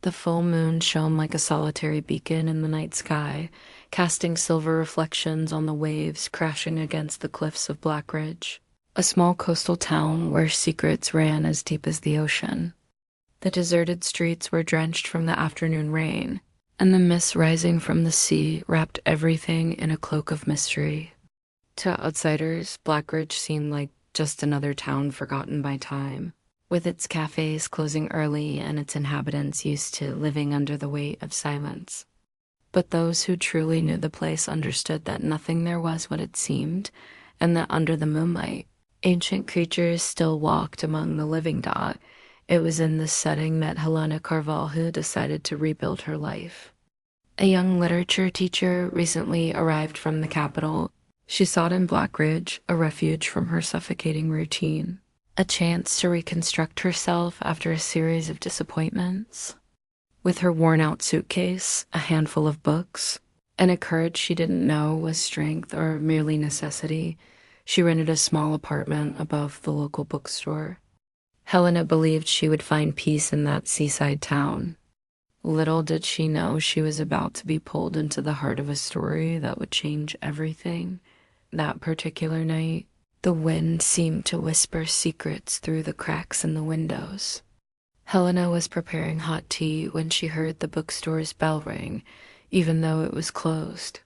The full moon shone like a solitary beacon in the night sky, casting silver reflections on the waves crashing against the cliffs of Blackridge, a small coastal town where secrets ran as deep as the ocean. The deserted streets were drenched from the afternoon rain, and the mist rising from the sea wrapped everything in a cloak of mystery. To outsiders, Blackridge seemed like just another town forgotten by time, with its cafes closing early and its inhabitants used to living under the weight of silence. But those who truly knew the place understood that nothing there was what it seemed, and that under the moonlight, ancient creatures still walked among the living dot. It was in this setting that Helena Carvalho decided to rebuild her life. A young literature teacher recently arrived from the capital. She sought in Blackridge a refuge from her suffocating routine, a chance to reconstruct herself after a series of disappointments. With her worn-out suitcase, a handful of books, and a courage she didn't know was strength or merely necessity, she rented a small apartment above the local bookstore. Helena believed she would find peace in that seaside town. Little did she know she was about to be pulled into the heart of a story that would change everything. That particular night, the wind seemed to whisper secrets through the cracks in the windows. Helena was preparing hot tea when she heard the bookstore's bell ring, even though it was closed.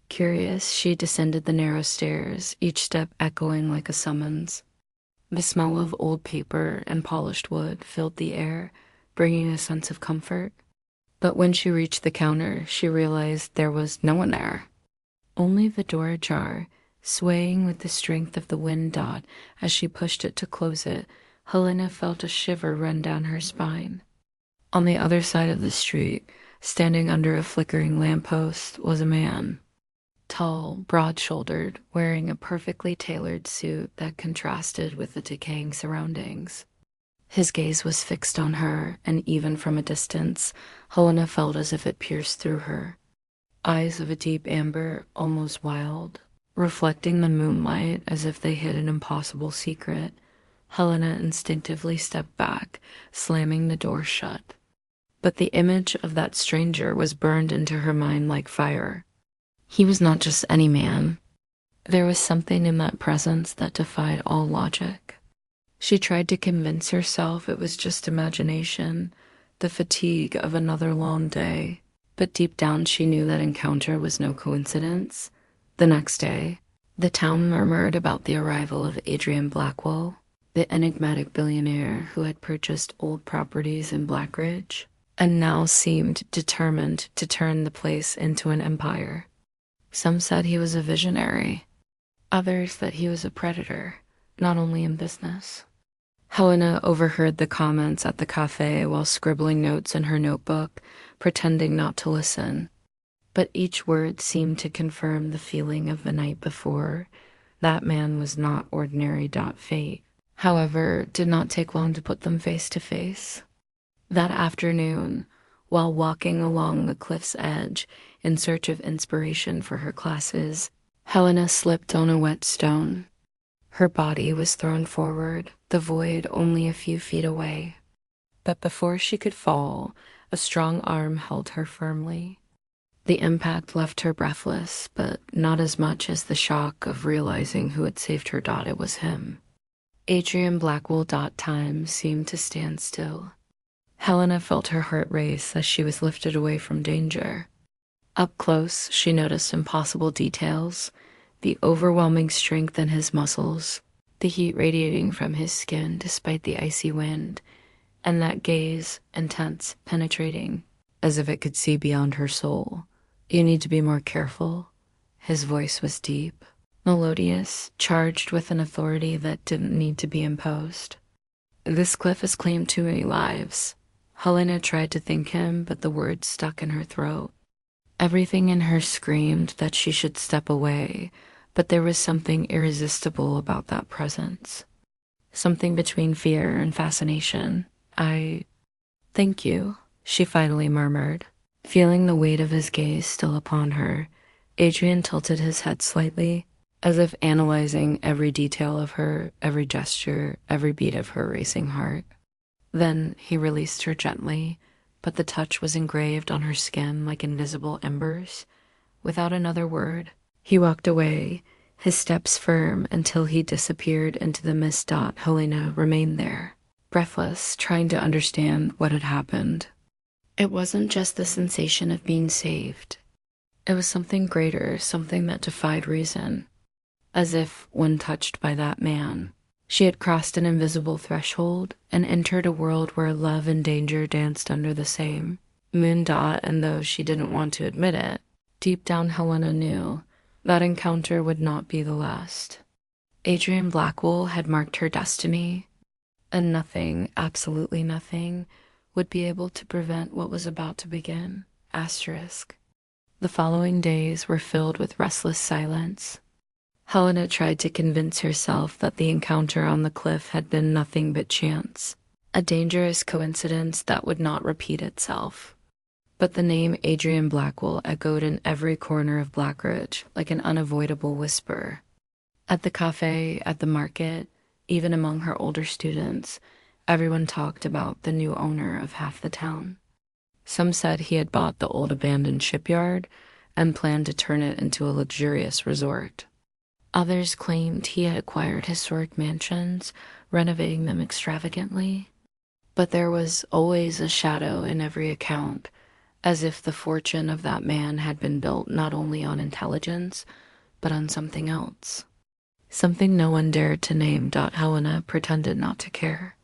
Curious, she descended the narrow stairs, each step echoing like a summons. The smell of old paper and polished wood filled the air, bringing a sense of comfort. But when she reached the counter, she realized there was no one there. Only the door ajar, swaying with the strength of the wind dot as she pushed it to close it. Helena felt a shiver run down her spine. On the other side of the street, standing under a flickering lamppost, was a man. Tall, broad-shouldered, wearing a perfectly tailored suit that contrasted with the decaying surroundings. His gaze was fixed on her, and even from a distance, Helena felt as if it pierced through her. Eyes of a deep amber, almost wild, reflecting the moonlight as if they hid an impossible secret. Helena instinctively stepped back, slamming the door shut. But the image of that stranger was burned into her mind like fire. He was not just any man. There was something in that presence that defied all logic. She tried to convince herself it was just imagination, the fatigue of another long day. But deep down she knew that encounter was no coincidence. The next day, the town murmured about the arrival of Adrian Blackwell, the enigmatic billionaire who had purchased old properties in Blackridge, and now seemed determined to turn the place into an empire. Some said he was a visionary, others that he was a predator, not only in business. Helena overheard the comments at the cafe while scribbling notes in her notebook, pretending not to listen. But each word seemed to confirm the feeling of the night before. That man was not ordinary. Fate, however, did not take long to put them face to face. That afternoon, while walking along the cliff's edge in search of inspiration for her classes, Helena slipped on a wet stone. Her body was thrown forward, the void only a few feet away. But before she could fall, a strong arm held her firmly. The impact left her breathless, but not as much as the shock of realizing who had saved her. It was him. Adrian Blackwell. Time seemed to stand still. Helena felt her heart race as she was lifted away from danger. Up close, she noticed impossible details, the overwhelming strength in his muscles, the heat radiating from his skin despite the icy wind, and that gaze, intense, penetrating, as if it could see beyond her soul. "You need to be more careful." His voice was deep, melodious, charged with an authority that didn't need to be imposed. "This cliff has claimed too many lives." Helena tried to thank him, but the words stuck in her throat. Everything in her screamed that she should step away, but there was something irresistible about that presence. Something between fear and fascination. Thank you," she finally murmured. Feeling the weight of his gaze still upon her, Adrian tilted his head slightly, as if analyzing every detail of her, every gesture, every beat of her racing heart. Then he released her gently, but the touch was engraved on her skin like invisible embers. Without another word, he walked away, his steps firm until he disappeared into the mist. Helena remained there, breathless, trying to understand what had happened. It wasn't just the sensation of being saved. It was something greater, something that defied reason. As if, when touched by that man, she had crossed an invisible threshold and entered a world where love and danger danced under the same moon. And though she didn't want to admit it, deep down Helena knew that encounter would not be the last. Adrian Blackwell had marked her destiny, and nothing, absolutely nothing, would be able to prevent what was about to begin. Asterisk. The following days were filled with restless silence. Helena tried to convince herself that the encounter on the cliff had been nothing but chance, a dangerous coincidence that would not repeat itself. But the name Adrian Blackwell echoed in every corner of Blackridge like an unavoidable whisper. At the cafe, at the market, even among her older students, everyone talked about the new owner of half the town. Some said he had bought the old abandoned shipyard and planned to turn it into a luxurious resort. Others claimed he had acquired historic mansions, renovating them extravagantly. But there was always a shadow in every account, as if the fortune of that man had been built not only on intelligence, but on something else. Something no one dared to name. Helena pretended not to care.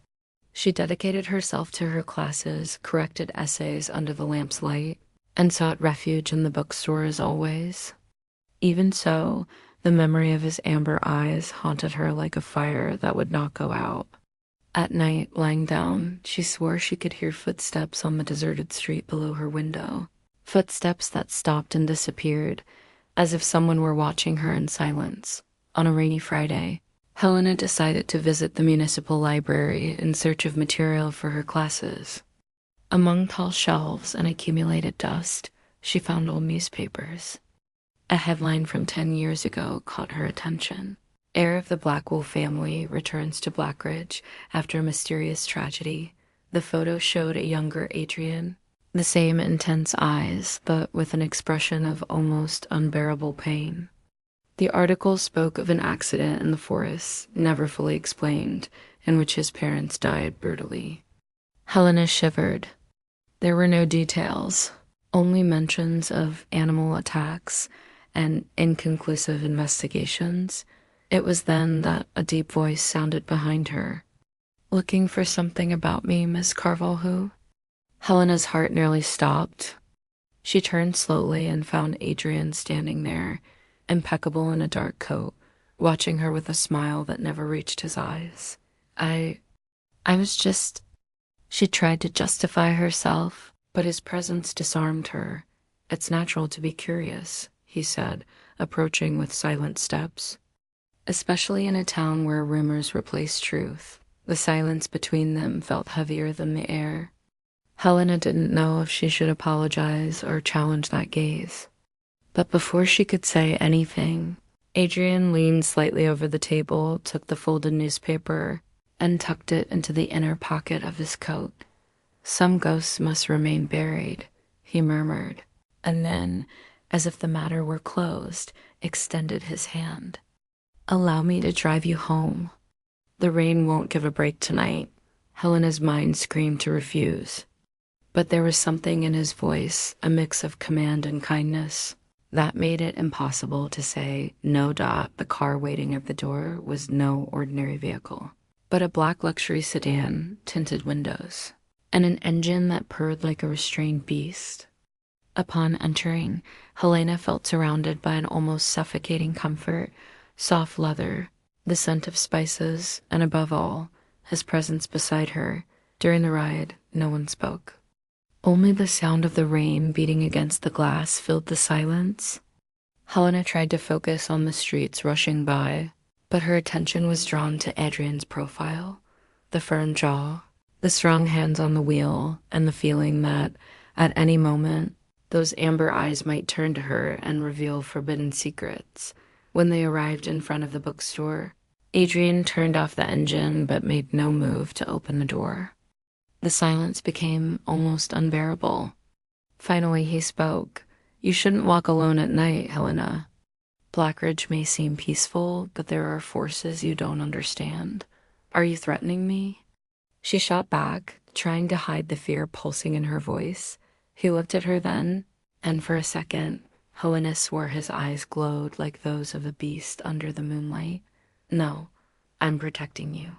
She dedicated herself to her classes, corrected essays under the lamp's light, and sought refuge in the bookstore as always. Even so, the memory of his amber eyes haunted her like a fire that would not go out. At night, lying down, she swore she could hear footsteps on the deserted street below her window, footsteps that stopped and disappeared, as if someone were watching her in silence. On a rainy Friday, Helena decided to visit the municipal library in search of material for her classes. Among tall shelves and accumulated dust, she found old newspapers. A headline from 10 years ago caught her attention. Heir of the Blackwell family returns to Blackridge after a mysterious tragedy. The photo showed a younger Adrian, the same intense eyes, but with an expression of almost unbearable pain. The article spoke of an accident in the forest, never fully explained, in which his parents died brutally. Helena shivered. There were no details, only mentions of animal attacks and inconclusive investigations. It was then that a deep voice sounded behind her. "Looking for something about me, Miss Carvalho?" Helena's heart nearly stopped. She turned slowly and found Adrian standing there, impeccable in a dark coat, watching her with a smile that never reached his eyes. I was just... She tried to justify herself, but his presence disarmed her. "It's natural to be curious," he said, approaching with silent steps. Especially in a town where rumors replace truth, the silence between them felt heavier than the air. Helena didn't know if she should apologize or challenge that gaze. But before she could say anything, Adrian leaned slightly over the table, took the folded newspaper, and tucked it into the inner pocket of his coat. "Some ghosts must remain buried," he murmured, and then, as if the matter were closed, extended his hand. "Allow me to drive you home. The rain won't give a break tonight." Helena's mind screamed to refuse. But there was something in his voice, a mix of command and kindness, that made it impossible to say no. The car waiting at the door was no ordinary vehicle, but a black luxury sedan, tinted windows, and an engine that purred like a restrained beast. Upon entering, Helena felt surrounded by an almost suffocating comfort, soft leather, the scent of spices, and above all, his presence beside her. During the ride, no one spoke. Only the sound of the rain beating against the glass filled the silence. Helena tried to focus on the streets rushing by, but her attention was drawn to Adrian's profile, the firm jaw, the strong hands on the wheel, and the feeling that, at any moment, those amber eyes might turn to her and reveal forbidden secrets. When they arrived in front of the bookstore, Adrian turned off the engine but made no move to open the door. The silence became almost unbearable. Finally, he spoke. "You shouldn't walk alone at night, Helena. Blackridge may seem peaceful, but there are forces you don't understand. Are you threatening me?" She shot back, trying to hide the fear pulsing in her voice. He looked at her then, and for a second, Helena swore his eyes glowed like those of a beast under the moonlight. "No, I'm protecting you.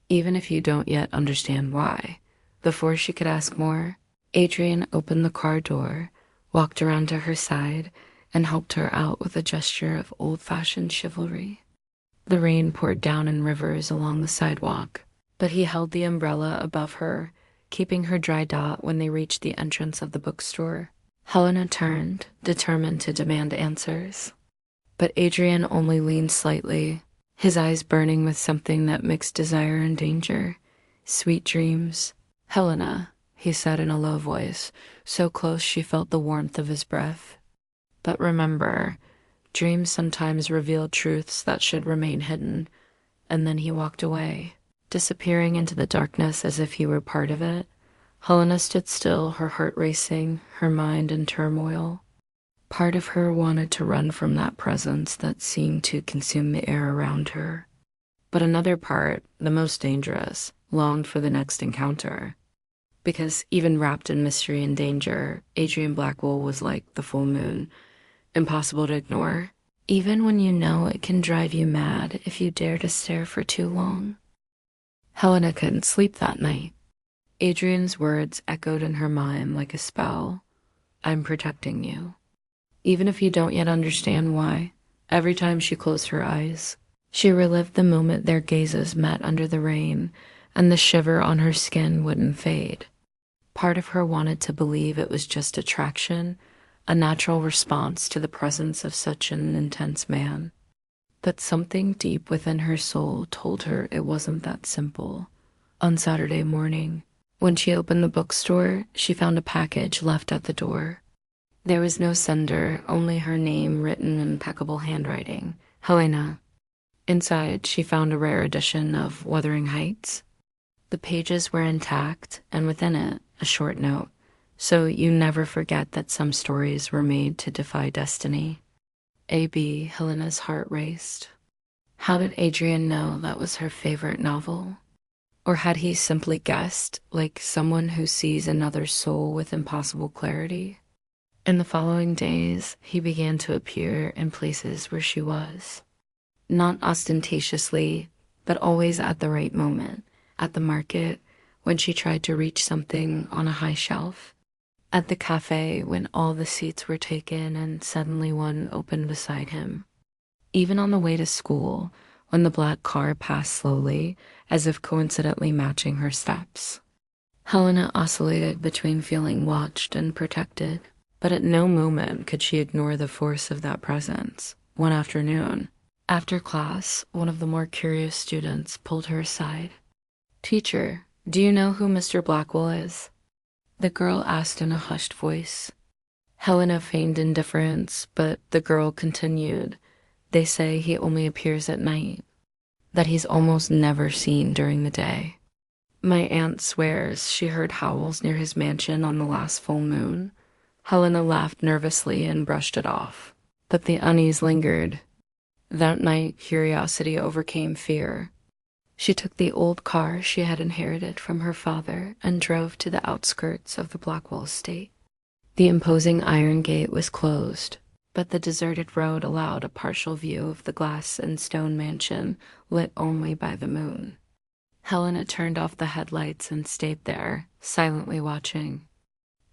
Even if you don't yet understand why." Before she could ask more, Adrian opened the car door, walked around to her side, and helped her out with a gesture of old-fashioned chivalry. The rain poured down in rivers along the sidewalk, but he held the umbrella above her, keeping her dry dot when they reached the entrance of the bookstore. Helena turned, determined to demand answers. But Adrian only leaned slightly, his eyes burning with something that mixed desire and danger. "Sweet dreams." "Helena," he said in a low voice, so close she felt the warmth of his breath. "But remember, dreams sometimes reveal truths that should remain hidden." And then he walked away, disappearing into the darkness as if he were part of it. Helena stood still, her heart racing, her mind in turmoil. Part of her wanted to run from that presence that seemed to consume the air around her. But another part, the most dangerous, longed for the next encounter. Because even wrapped in mystery and danger, Adrian Blackwell was like the full moon, impossible to ignore, even when you know it can drive you mad if you dare to stare for too long. Helena couldn't sleep that night. Adrian's words echoed in her mind like a spell. "I'm protecting you. Even if you don't yet understand why." Every time she closed her eyes, she relived the moment their gazes met under the rain, and the shiver on her skin wouldn't fade. Part of her wanted to believe it was just attraction, a natural response to the presence of such an intense man. But something deep within her soul told her it wasn't that simple. On Saturday morning, when she opened the bookstore, she found a package left at the door. There was no sender, only her name written in impeccable handwriting. "Helena." Inside, she found a rare edition of Wuthering Heights. The pages were intact, and within it, a short note. "So you never forget that some stories were made to defy destiny." A.B. Helena's heart raced. How did Adrian know that was her favorite novel? Or had he simply guessed, like someone who sees another's soul with impossible clarity? In the following days, he began to appear in places where she was. Not ostentatiously, but always at the right moment. At the market, when she tried to reach something on a high shelf. At the cafe, when all the seats were taken and suddenly one opened beside him. Even on the way to school, when the black car passed slowly, as if coincidentally matching her steps. Helena oscillated between feeling watched and protected, but at no moment could she ignore the force of that presence. One afternoon, after class, one of the more curious students pulled her aside. "Teacher, do you know who Mr. Blackwell is?" The girl asked in a hushed voice. Helena feigned indifference, but the girl continued. "They say he only appears at night, that he's almost never seen during the day. My aunt swears she heard howls near his mansion on the last full moon." Helena laughed nervously and brushed it off. But the unease lingered. That night, curiosity overcame fear. She took the old car she had inherited from her father and drove to the outskirts of the Blackwell estate. The imposing iron gate was closed, but the deserted road allowed a partial view of the glass and stone mansion lit only by the moon. Helena turned off the headlights and stayed there, silently watching.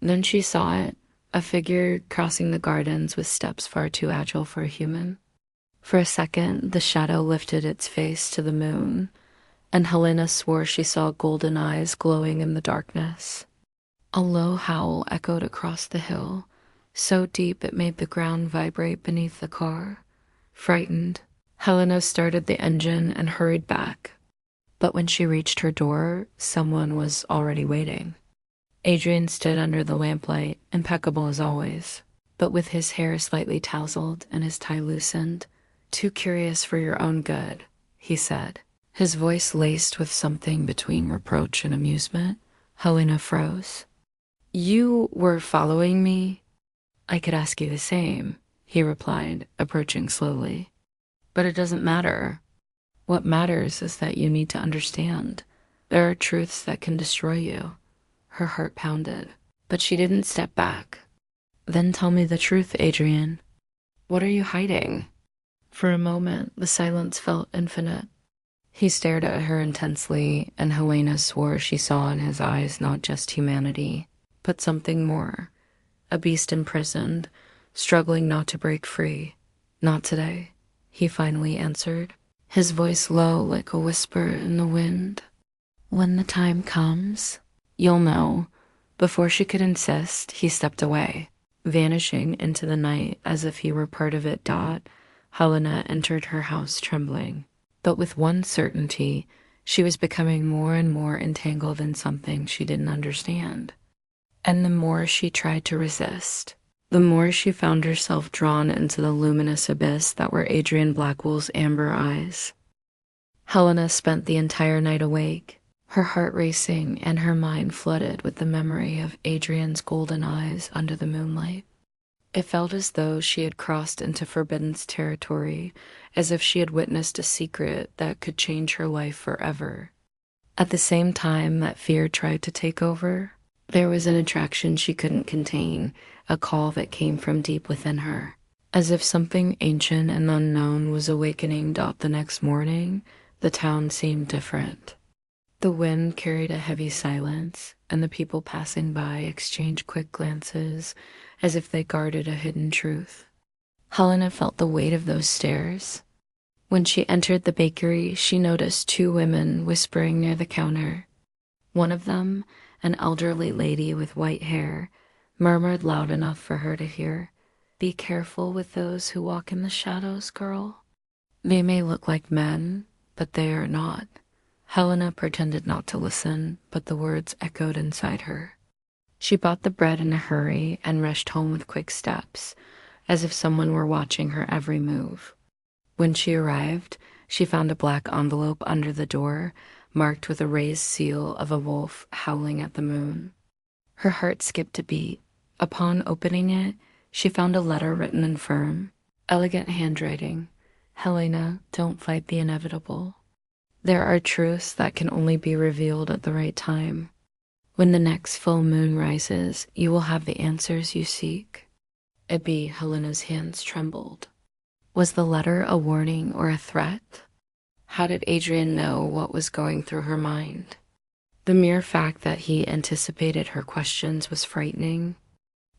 Then she saw it, a figure crossing the gardens with steps far too agile for a human. For a second, the shadow lifted its face to the moon, and Helena swore she saw golden eyes glowing in the darkness. A low howl echoed across the hill, so deep it made the ground vibrate beneath the car. Frightened, Helena started the engine and hurried back. But when she reached her door, someone was already waiting. Adrian stood under the lamplight, impeccable as always, but with his hair slightly tousled and his tie loosened. "Too curious for your own good," he said, his voice laced with something between reproach and amusement. Helena froze. You were following me? I could ask you the same, he replied, approaching slowly. But it doesn't matter. What matters is that you need to understand. There are truths that can destroy you. Her heart pounded, but she didn't step back. Then tell me the truth, Adrian. What are you hiding? For a moment, the silence felt infinite. He stared at her intensely, and Helena swore she saw in his eyes not just humanity, but something more. A beast imprisoned, struggling not to break free. Not today, he finally answered, his voice low like a whisper in the wind. When the time comes, you'll know. Before she could insist, he stepped away, vanishing into the night as if he were part of it. Helena entered her house trembling, but with one certainty, she was becoming more and more entangled in something she didn't understand. And the more she tried to resist, the more she found herself drawn into the luminous abyss that were Adrian Blackwell's amber eyes. Helena spent the entire night awake, her heart racing and her mind flooded with the memory of Adrian's golden eyes under the moonlight. It felt as though she had crossed into forbidden territory, as if she had witnessed a secret that could change her life forever. At the same time that fear tried to take over, there was an attraction she couldn't contain, a call that came from deep within her. As if something ancient and unknown was awakening. The next morning, the town seemed different. The wind carried a heavy silence, and the people passing by exchanged quick glances as if they guarded a hidden truth. Helena felt the weight of those stares. When she entered the bakery, she noticed two women whispering near the counter. One of them, an elderly lady with white hair, murmured loud enough for her to hear, "Be careful with those who walk in the shadows, girl. They may look like men, but they are not." Helena pretended not to listen, but the words echoed inside her. She bought the bread in a hurry and rushed home with quick steps, as if someone were watching her every move. When she arrived, she found a black envelope under the door, marked with a raised seal of a wolf howling at the moon. Her heart skipped a beat. Upon opening it, she found a letter written in firm, elegant handwriting. Helena, don't fight the inevitable. There are truths that can only be revealed at the right time. When the next full moon rises, you will have the answers you seek. Helena's hands trembled. Was the letter a warning or a threat? How did Adrian know what was going through her mind? The mere fact that he anticipated her questions was frightening.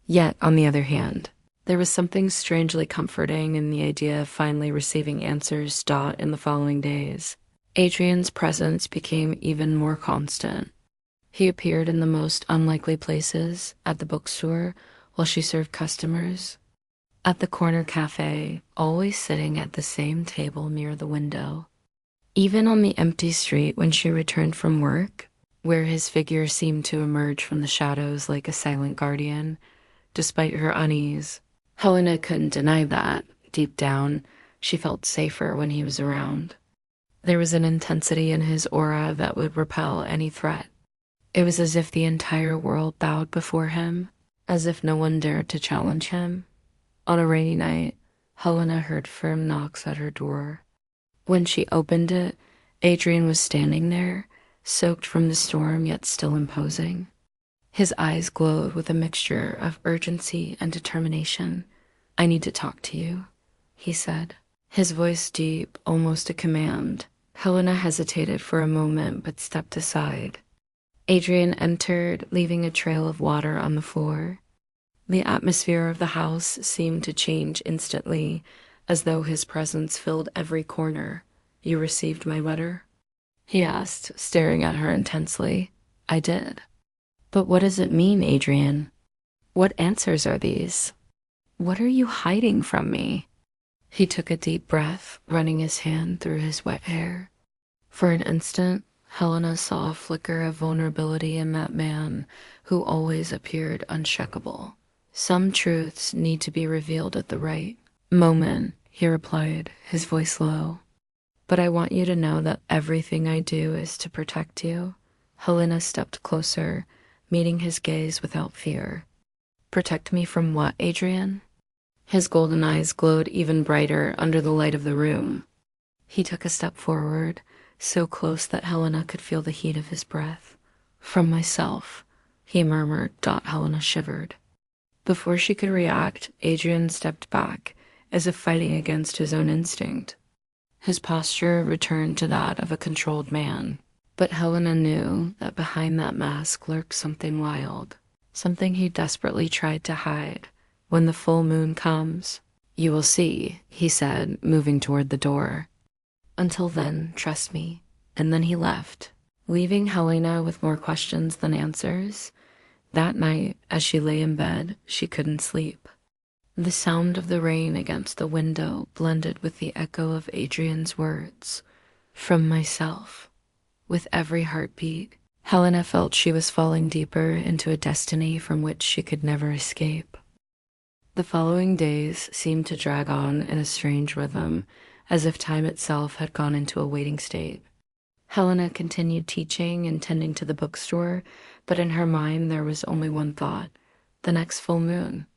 Yet, on the other hand, there was something strangely comforting in the idea of finally receiving answers. In the following days, Adrian's presence became even more constant. He appeared in the most unlikely places, at the bookstore, while she served customers, at the corner cafe, always sitting at the same table near the window. Even on the empty street when she returned from work, where his figure seemed to emerge from the shadows like a silent guardian, despite her unease. Helena couldn't deny that, deep down, she felt safer when he was around. There was an intensity in his aura that would repel any threat. It was as if the entire world bowed before him, as if no one dared to challenge him. On a rainy night, Helena heard firm knocks at her door. When she opened it, Adrian was standing there, soaked from the storm yet still imposing. His eyes glowed with a mixture of urgency and determination. "I need to talk to you," he said, his voice deep, almost a command. Helena hesitated for a moment but stepped aside. Adrian entered, leaving a trail of water on the floor. The atmosphere of the house seemed to change instantly, as though his presence filled every corner. "You received my letter?" he asked, staring at her intensely. "I did." "But what does it mean, Adrian? What answers are these? What are you hiding from me?" He took a deep breath, running his hand through his wet hair. For an instant, Helena saw a flicker of vulnerability in that man who always appeared unshakable. "Some truths need to be revealed at the right moment," he replied, his voice low. "But I want you to know that everything I do is to protect you. Helena stepped closer, meeting his gaze without fear. Protect me from what, Adrian? His golden eyes glowed even brighter under the light of the room. He took a step forward, so close that Helena could feel the heat of his breath. From myself, he murmured. Helena shivered. Before she could react, Adrian stepped back, as if fighting against his own instinct. His posture returned to that of a controlled man. But Helena knew that behind that mask lurked something wild, something he desperately tried to hide. When the full moon comes, you will see, he said, moving toward the door. Until then, trust me. And then he left, leaving Helena with more questions than answers. That night, as she lay in bed, she couldn't sleep. The sound of the rain against the window blended with the echo of Adrian's words. From myself. With every heartbeat, Helena felt she was falling deeper into a destiny from which she could never escape. The following days seemed to drag on in a strange rhythm, as if time itself had gone into a waiting state. Helena continued teaching and tending to the bookstore, but in her mind there was only one thought: the next full moon.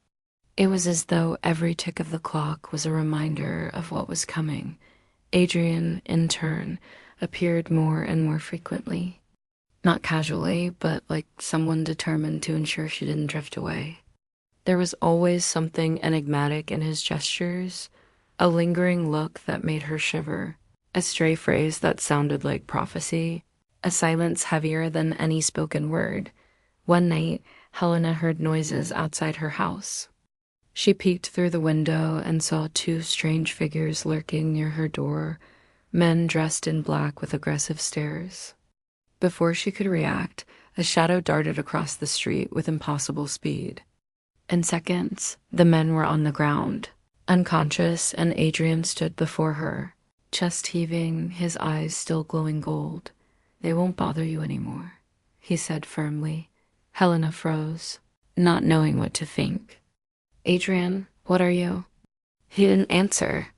It was as though every tick of the clock was a reminder of what was coming. Adrian, in turn, appeared more and more frequently. Not casually, but like someone determined to ensure she didn't drift away. There was always something enigmatic in his gestures, a lingering look that made her shiver, a stray phrase that sounded like prophecy, a silence heavier than any spoken word. One night, Helena heard noises outside her house. She peeked through the window and saw two strange figures lurking near her door, men dressed in black with aggressive stares. Before she could react, a shadow darted across the street with impossible speed. In seconds, the men were on the ground, unconscious, and Adrian stood before her, chest heaving, his eyes still glowing gold. They won't bother you anymore, he said firmly. Helena froze, not knowing what to think. Adrian, what are you? He didn't answer.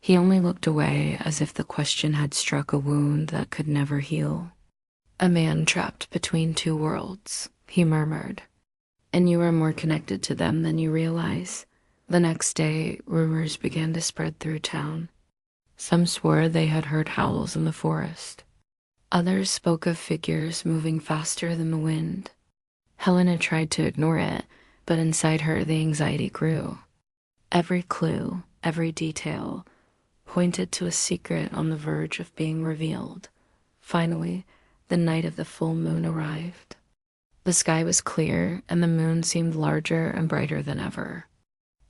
He only looked away as if the question had struck a wound that could never heal. A man trapped between two worlds, he murmured. And you are more connected to them than you realize. The next day, rumors began to spread through town. Some swore they had heard howls in the forest. Others spoke of figures moving faster than the wind. Helena tried to ignore it, but inside her the anxiety grew. Every clue, every detail, pointed to a secret on the verge of being revealed. Finally, the night of the full moon arrived. The sky was clear, and the moon seemed larger and brighter than ever.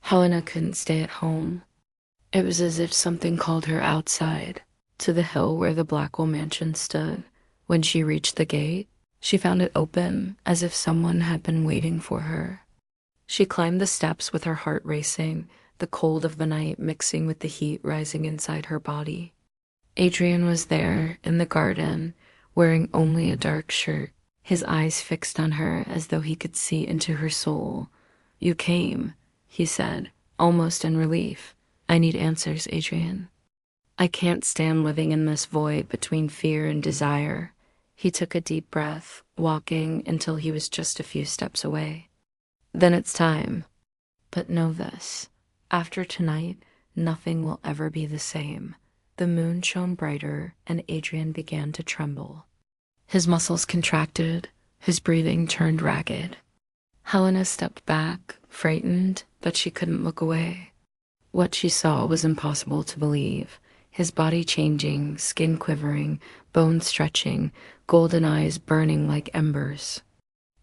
Helena couldn't stay at home. It was as if something called her outside, to the hill where the Blackwell mansion stood. When she reached the gate, she found it open, as if someone had been waiting for her. She climbed the steps with her heart racing, the cold of the night mixing with the heat rising inside her body. Adrian was there, in the garden, wearing only a dark shirt, his eyes fixed on her as though he could see into her soul. You came, he said, almost in relief. I need answers, Adrian. I can't stand living in this void between fear and desire. He took a deep breath, walking until he was just a few steps away. Then it's time. But know this. After tonight, nothing will ever be the same. The moon shone brighter, and Adrian began to tremble. His muscles contracted, his breathing turned ragged. Helena stepped back, frightened, but she couldn't look away. What she saw was impossible to believe. His body changing, skin quivering, bones stretching, golden eyes burning like embers.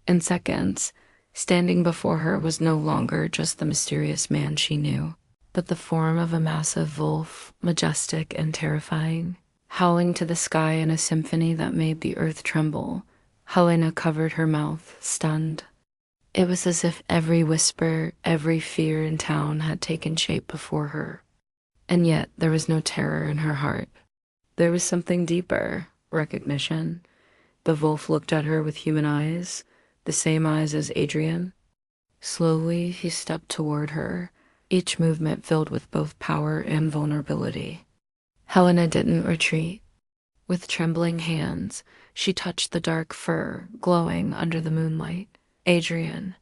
In seconds, standing before her was no longer just the mysterious man she knew, but the form of a massive wolf, majestic and terrifying, howling to the sky in a symphony that made the earth tremble. Helena covered her mouth, stunned. It was as if every whisper, every fear in town had taken shape before her. And yet there was no terror in her heart. There was something deeper, recognition. The wolf looked at her with human eyes, the same eyes as Adrian. Slowly, he stepped toward her, each movement filled with both power and vulnerability. Helena didn't retreat. With trembling hands, She touched the dark fur, glowing under the moonlight. "Adrian,"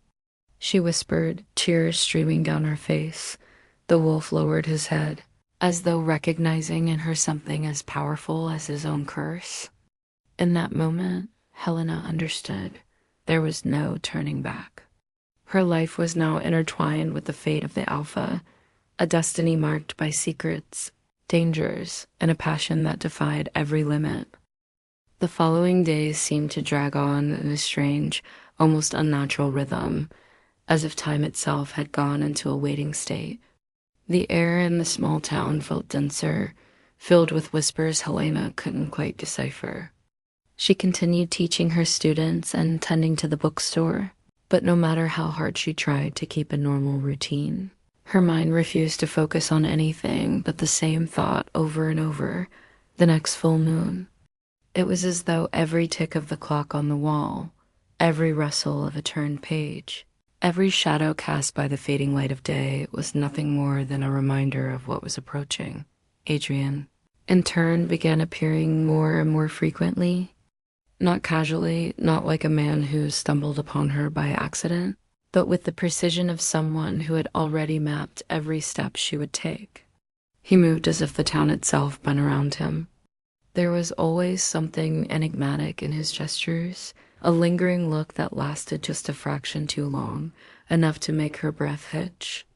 she whispered, tears streaming down her face. The wolf lowered his head, as though recognizing in her something as powerful as his own curse. In that moment, Helena understood. There was no turning back. Her life was now intertwined with the fate of the Alpha, a destiny marked by secrets, dangers, and a passion that defied every limit. The following days seemed to drag on in a strange, almost unnatural rhythm, as if time itself had gone into a waiting state. The air in the small town felt denser, filled with whispers Helena couldn't quite decipher. She continued teaching her students and tending to the bookstore, but no matter how hard she tried to keep a normal routine, her mind refused to focus on anything but the same thought over and over: the next full moon. It was as though every tick of the clock on the wall, every rustle of a turned page, every shadow cast by the fading light of day was nothing more than a reminder of what was approaching. Adrian, in turn, began appearing more and more frequently, not casually, not like a man who stumbled upon her by accident, but with the precision of someone who had already mapped every step she would take. He moved as if the town itself bent around him. There was always something enigmatic in his gestures, a lingering look that lasted just a fraction too long, enough to make her breath hitch.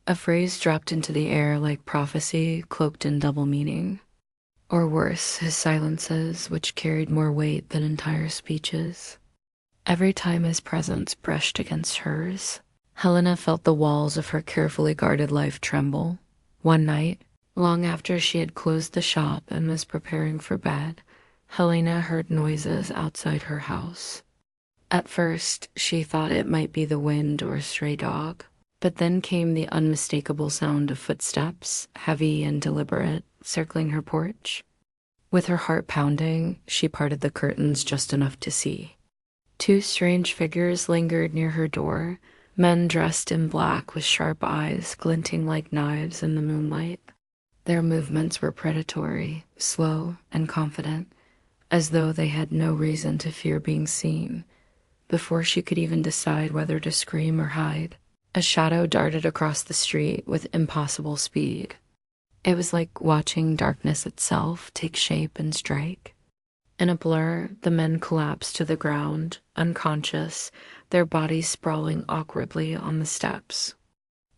A phrase dropped into the air like prophecy cloaked in double meaning. Or worse, his silences, which carried more weight than entire speeches. Every time his presence brushed against hers, Helena felt the walls of her carefully guarded life tremble. One night, long after she had closed the shop and was preparing for bed, Helena heard noises outside her house. At first, she thought it might be the wind or a stray dog, but then came the unmistakable sound of footsteps, heavy and deliberate, circling her porch. With her heart pounding, she parted the curtains just enough to see. Two strange figures lingered near her door, men dressed in black with sharp eyes glinting like knives in the moonlight. Their movements were predatory, slow, and confident, as though they had no reason to fear being seen. Before she could even decide whether to scream or hide, a shadow darted across the street with impossible speed. It was like watching darkness itself take shape and strike. In a blur, the men collapsed to the ground, unconscious, their bodies sprawling awkwardly on the steps.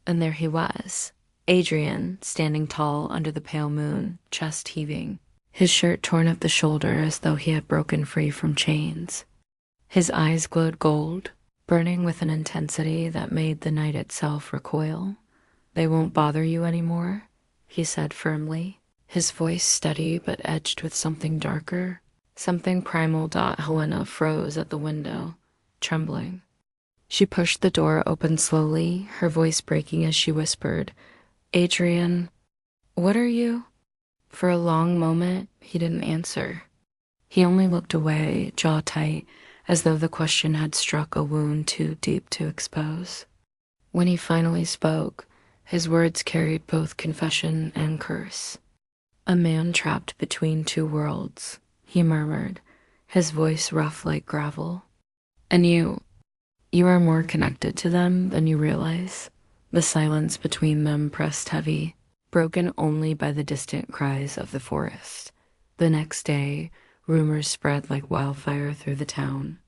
And there he was, Adrian, standing tall under the pale moon, chest heaving, his shirt torn at the shoulder as though he had broken free from chains. His eyes glowed gold, burning with an intensity that made the night itself recoil. "They won't bother you anymore," he said firmly, his voice steady but edged with something darker, something primal. Helena froze at the window, trembling. She pushed the door open slowly, her voice breaking as she whispered, "Adrian, what are you?" For a long moment, he didn't answer. He only looked away, jaw tight, as though the question had struck a wound too deep to expose. When he finally spoke, his words carried both confession and curse. "A man trapped between two worlds," he murmured, his voice rough like gravel. "And you are more connected to them than you realize." The silence between them pressed heavy, broken only by the distant cries of the forest. The next day, rumors spread like wildfire through the town.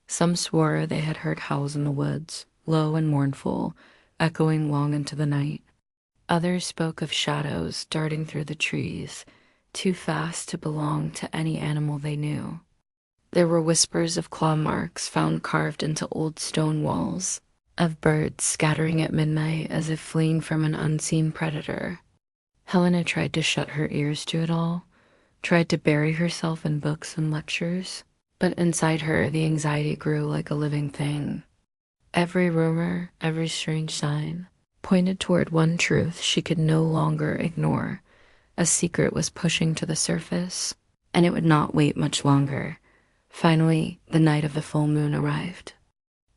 Some swore they had heard howls in the woods, low and mournful, echoing long into the night. Others spoke of shadows darting through the trees, too fast to belong to any animal they knew. There were whispers of claw marks found carved into old stone walls, of birds scattering at midnight as if fleeing from an unseen predator. Helena tried to shut her ears to it all, tried to bury herself in books and lectures, but inside her the anxiety grew like a living thing. Every rumor, every strange sign, pointed toward one truth she could no longer ignore. A secret was pushing to the surface, and it would not wait much longer. Finally, the night of the full moon arrived.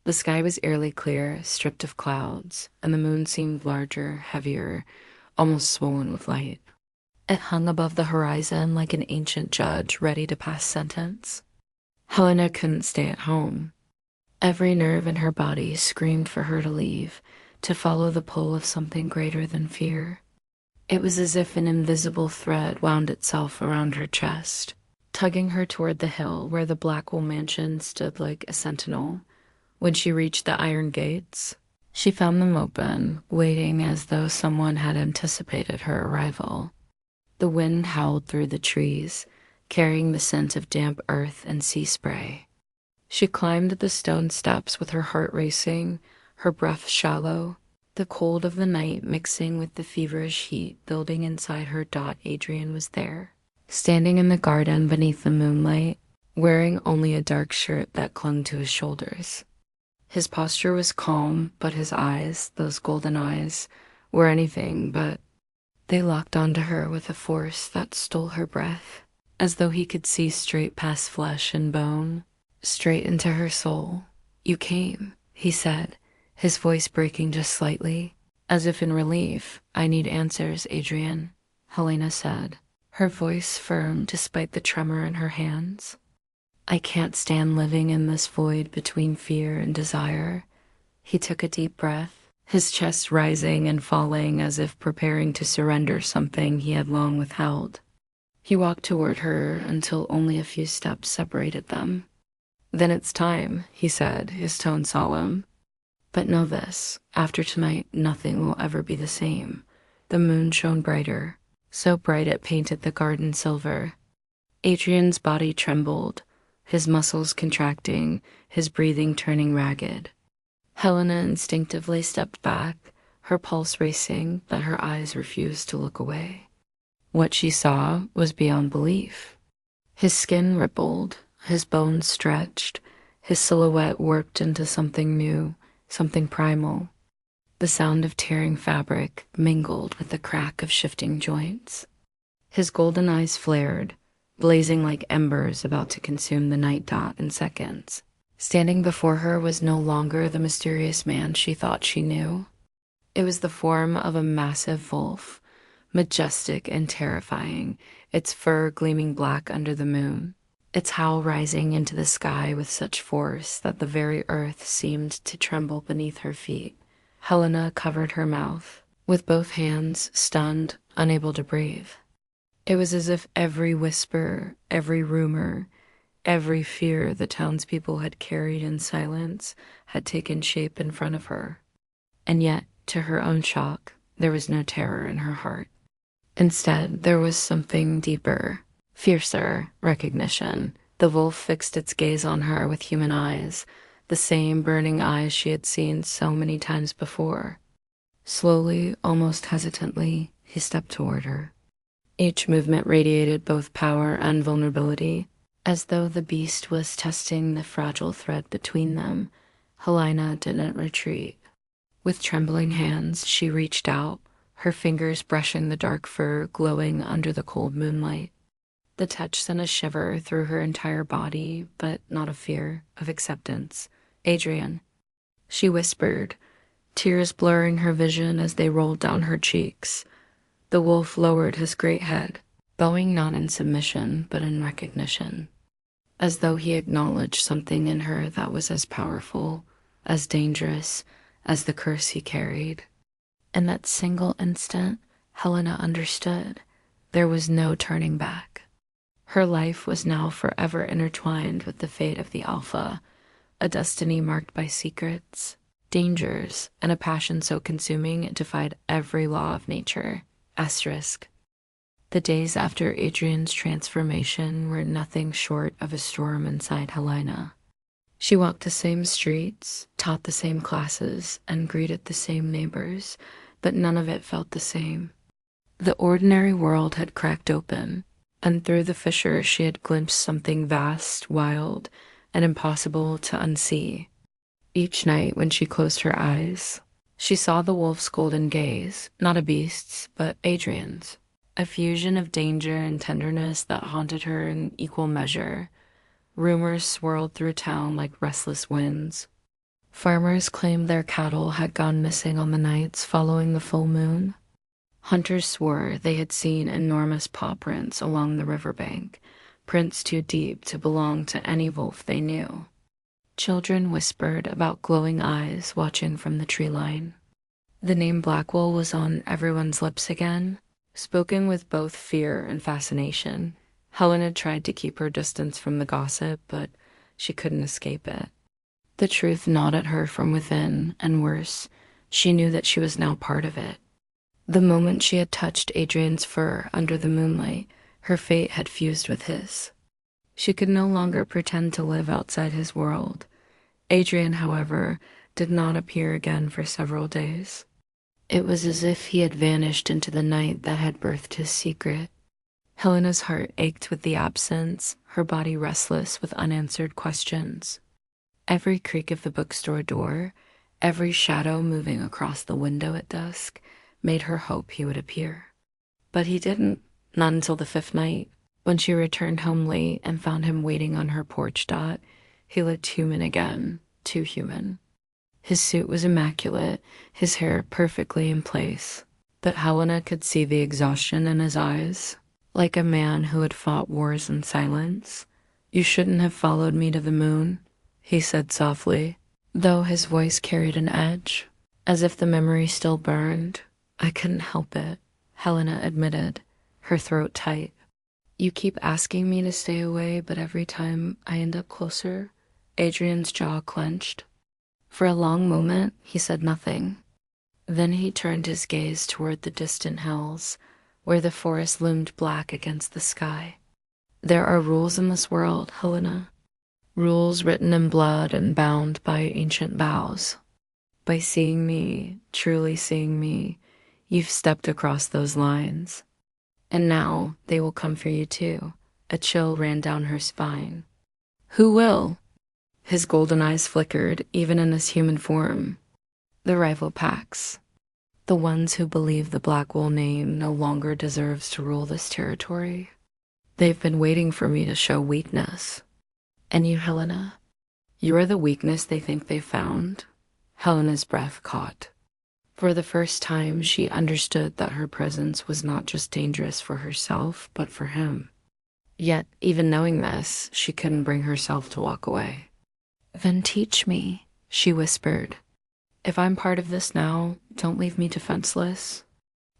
The sky was eerily clear, stripped of clouds, and the moon seemed larger, heavier, almost swollen with light. It hung above the horizon like an ancient judge ready to pass sentence. Helena couldn't stay at home. Every nerve in her body screamed for her to leave, to follow the pull of something greater than fear. It was as if an invisible thread wound itself around her chest, tugging her toward the hill where the Blackwell mansion stood like a sentinel. When she reached the iron gates, she found them open, waiting as though someone had anticipated her arrival. The wind howled through the trees, carrying the scent of damp earth and sea spray. She climbed the stone steps with her heart racing, her breath shallow, the cold of the night mixing with the feverish heat building inside her. Adrian was there, standing in the garden beneath the moonlight, wearing only a dark shirt that clung to his shoulders. His posture was calm, but his eyes, those golden eyes, were anything but. They locked onto her with a force that stole her breath, as though he could see straight past flesh and bone, straight into her soul. "You came," he said, his voice breaking just slightly, as if in relief. "I need answers, Adrian," Helena said, her voice firm despite the tremor in her hands. "I can't stand living in this void between fear and desire." He took a deep breath, his chest rising and falling as if preparing to surrender something he had long withheld. He walked toward her until only a few steps separated them. "Then it's time," he said, his tone solemn. "But know this, after tonight nothing will ever be the same." The moon shone brighter, so bright it painted the garden silver. Adrian's body trembled, his muscles contracting, his breathing turning ragged. Helena instinctively stepped back, her pulse racing, but her eyes refused to look away. What she saw was beyond belief. His skin rippled, his bones stretched, his silhouette warped into something new, something primal. The sound of tearing fabric mingled with the crack of shifting joints. His golden eyes flared, blazing like embers about to consume the night. In seconds. Standing before her was no longer the mysterious man she thought she knew. It was the form of a massive wolf, majestic and terrifying, its fur gleaming black under the moon, its howl rising into the sky with such force that the very earth seemed to tremble beneath her feet. Helena covered her mouth, with both hands, stunned, unable to breathe. It was as if every whisper, every rumor, every fear the townspeople had carried in silence had taken shape in front of her. And yet, to her own shock, there was no terror in her heart. Instead, there was something deeper, fiercer, recognition. The wolf fixed its gaze on her with human eyes, the same burning eyes she had seen so many times before. Slowly, almost hesitantly, he stepped toward her. Each movement radiated both power and vulnerability, as though the beast was testing the fragile thread between them. Helena didn't retreat. With trembling hands, she reached out, her fingers brushing the dark fur glowing under the cold moonlight. The touch sent a shiver through her entire body, but not of fear, of acceptance. "Adrian," she whispered, tears blurring her vision as they rolled down her cheeks. The wolf lowered his great head, bowing not in submission, but in recognition, as though he acknowledged something in her that was as powerful, as dangerous, as the curse he carried. In that single instant, Helena understood. There was no turning back. Her life was now forever intertwined with the fate of the Alpha, a destiny marked by secrets, dangers, and a passion so consuming it defied every law of nature. Asterisk. The days after Adrian's transformation were nothing short of a storm inside Helena. She walked the same streets, taught the same classes, and greeted the same neighbors, but none of it felt the same. The ordinary world had cracked open, and through the fissure she had glimpsed something vast, wild, and impossible to unsee. Each night when she closed her eyes, she saw the wolf's golden gaze, not a beast's, but Adrian's, a fusion of danger and tenderness that haunted her in equal measure. Rumors swirled through town like restless winds. Farmers claimed their cattle had gone missing on the nights following the full moon. Hunters swore they had seen enormous paw prints along the riverbank, prints too deep to belong to any wolf they knew. Children whispered about glowing eyes watching from the tree line. The name Blackwell was on everyone's lips again, spoken with both fear and fascination. Helen had tried to keep her distance from the gossip, but she couldn't escape it. The truth gnawed at her from within, and worse, she knew that she was now part of it. The moment she had touched Adrian's fur under the moonlight, her fate had fused with his. She could no longer pretend to live outside his world. Adrian, however, did not appear again for several days. It was as if he had vanished into the night that had birthed his secret. Helena's heart ached with the absence, her body restless with unanswered questions. Every creak of the bookstore door, every shadow moving across the window at dusk, made her hope he would appear. But he didn't, not until the fifth night. When she returned home late and found him waiting on her porch dot, he looked human again, too human. His suit was immaculate, his hair perfectly in place, but Helena could see the exhaustion in his eyes, like a man who had fought wars in silence. "You shouldn't have followed me to the moon," he said softly, though his voice carried an edge, as if the memory still burned. "I couldn't help it," Helena admitted, her throat tight. "You keep asking me to stay away, but every time I end up closer." Adrian's jaw clenched. For a long moment, he said nothing. Then he turned his gaze toward the distant hills, where the forest loomed black against the sky. "There are rules in this world, Helena. Rules written in blood and bound by ancient vows. By seeing me, truly seeing me, you've stepped across those lines. And now they will come for you too." A chill ran down her spine. "Who will?" His golden eyes flickered, even in his human form. "The rival packs. The ones who believe the Blackwell name no longer deserves to rule this territory. They've been waiting for me to show weakness. And you, Helena, you are the weakness they think they found." Helena's breath caught. For the first time, she understood that her presence was not just dangerous for herself, but for him. Yet, even knowing this, she couldn't bring herself to walk away. "Then teach me," she whispered. "If I'm part of this now, don't leave me defenseless.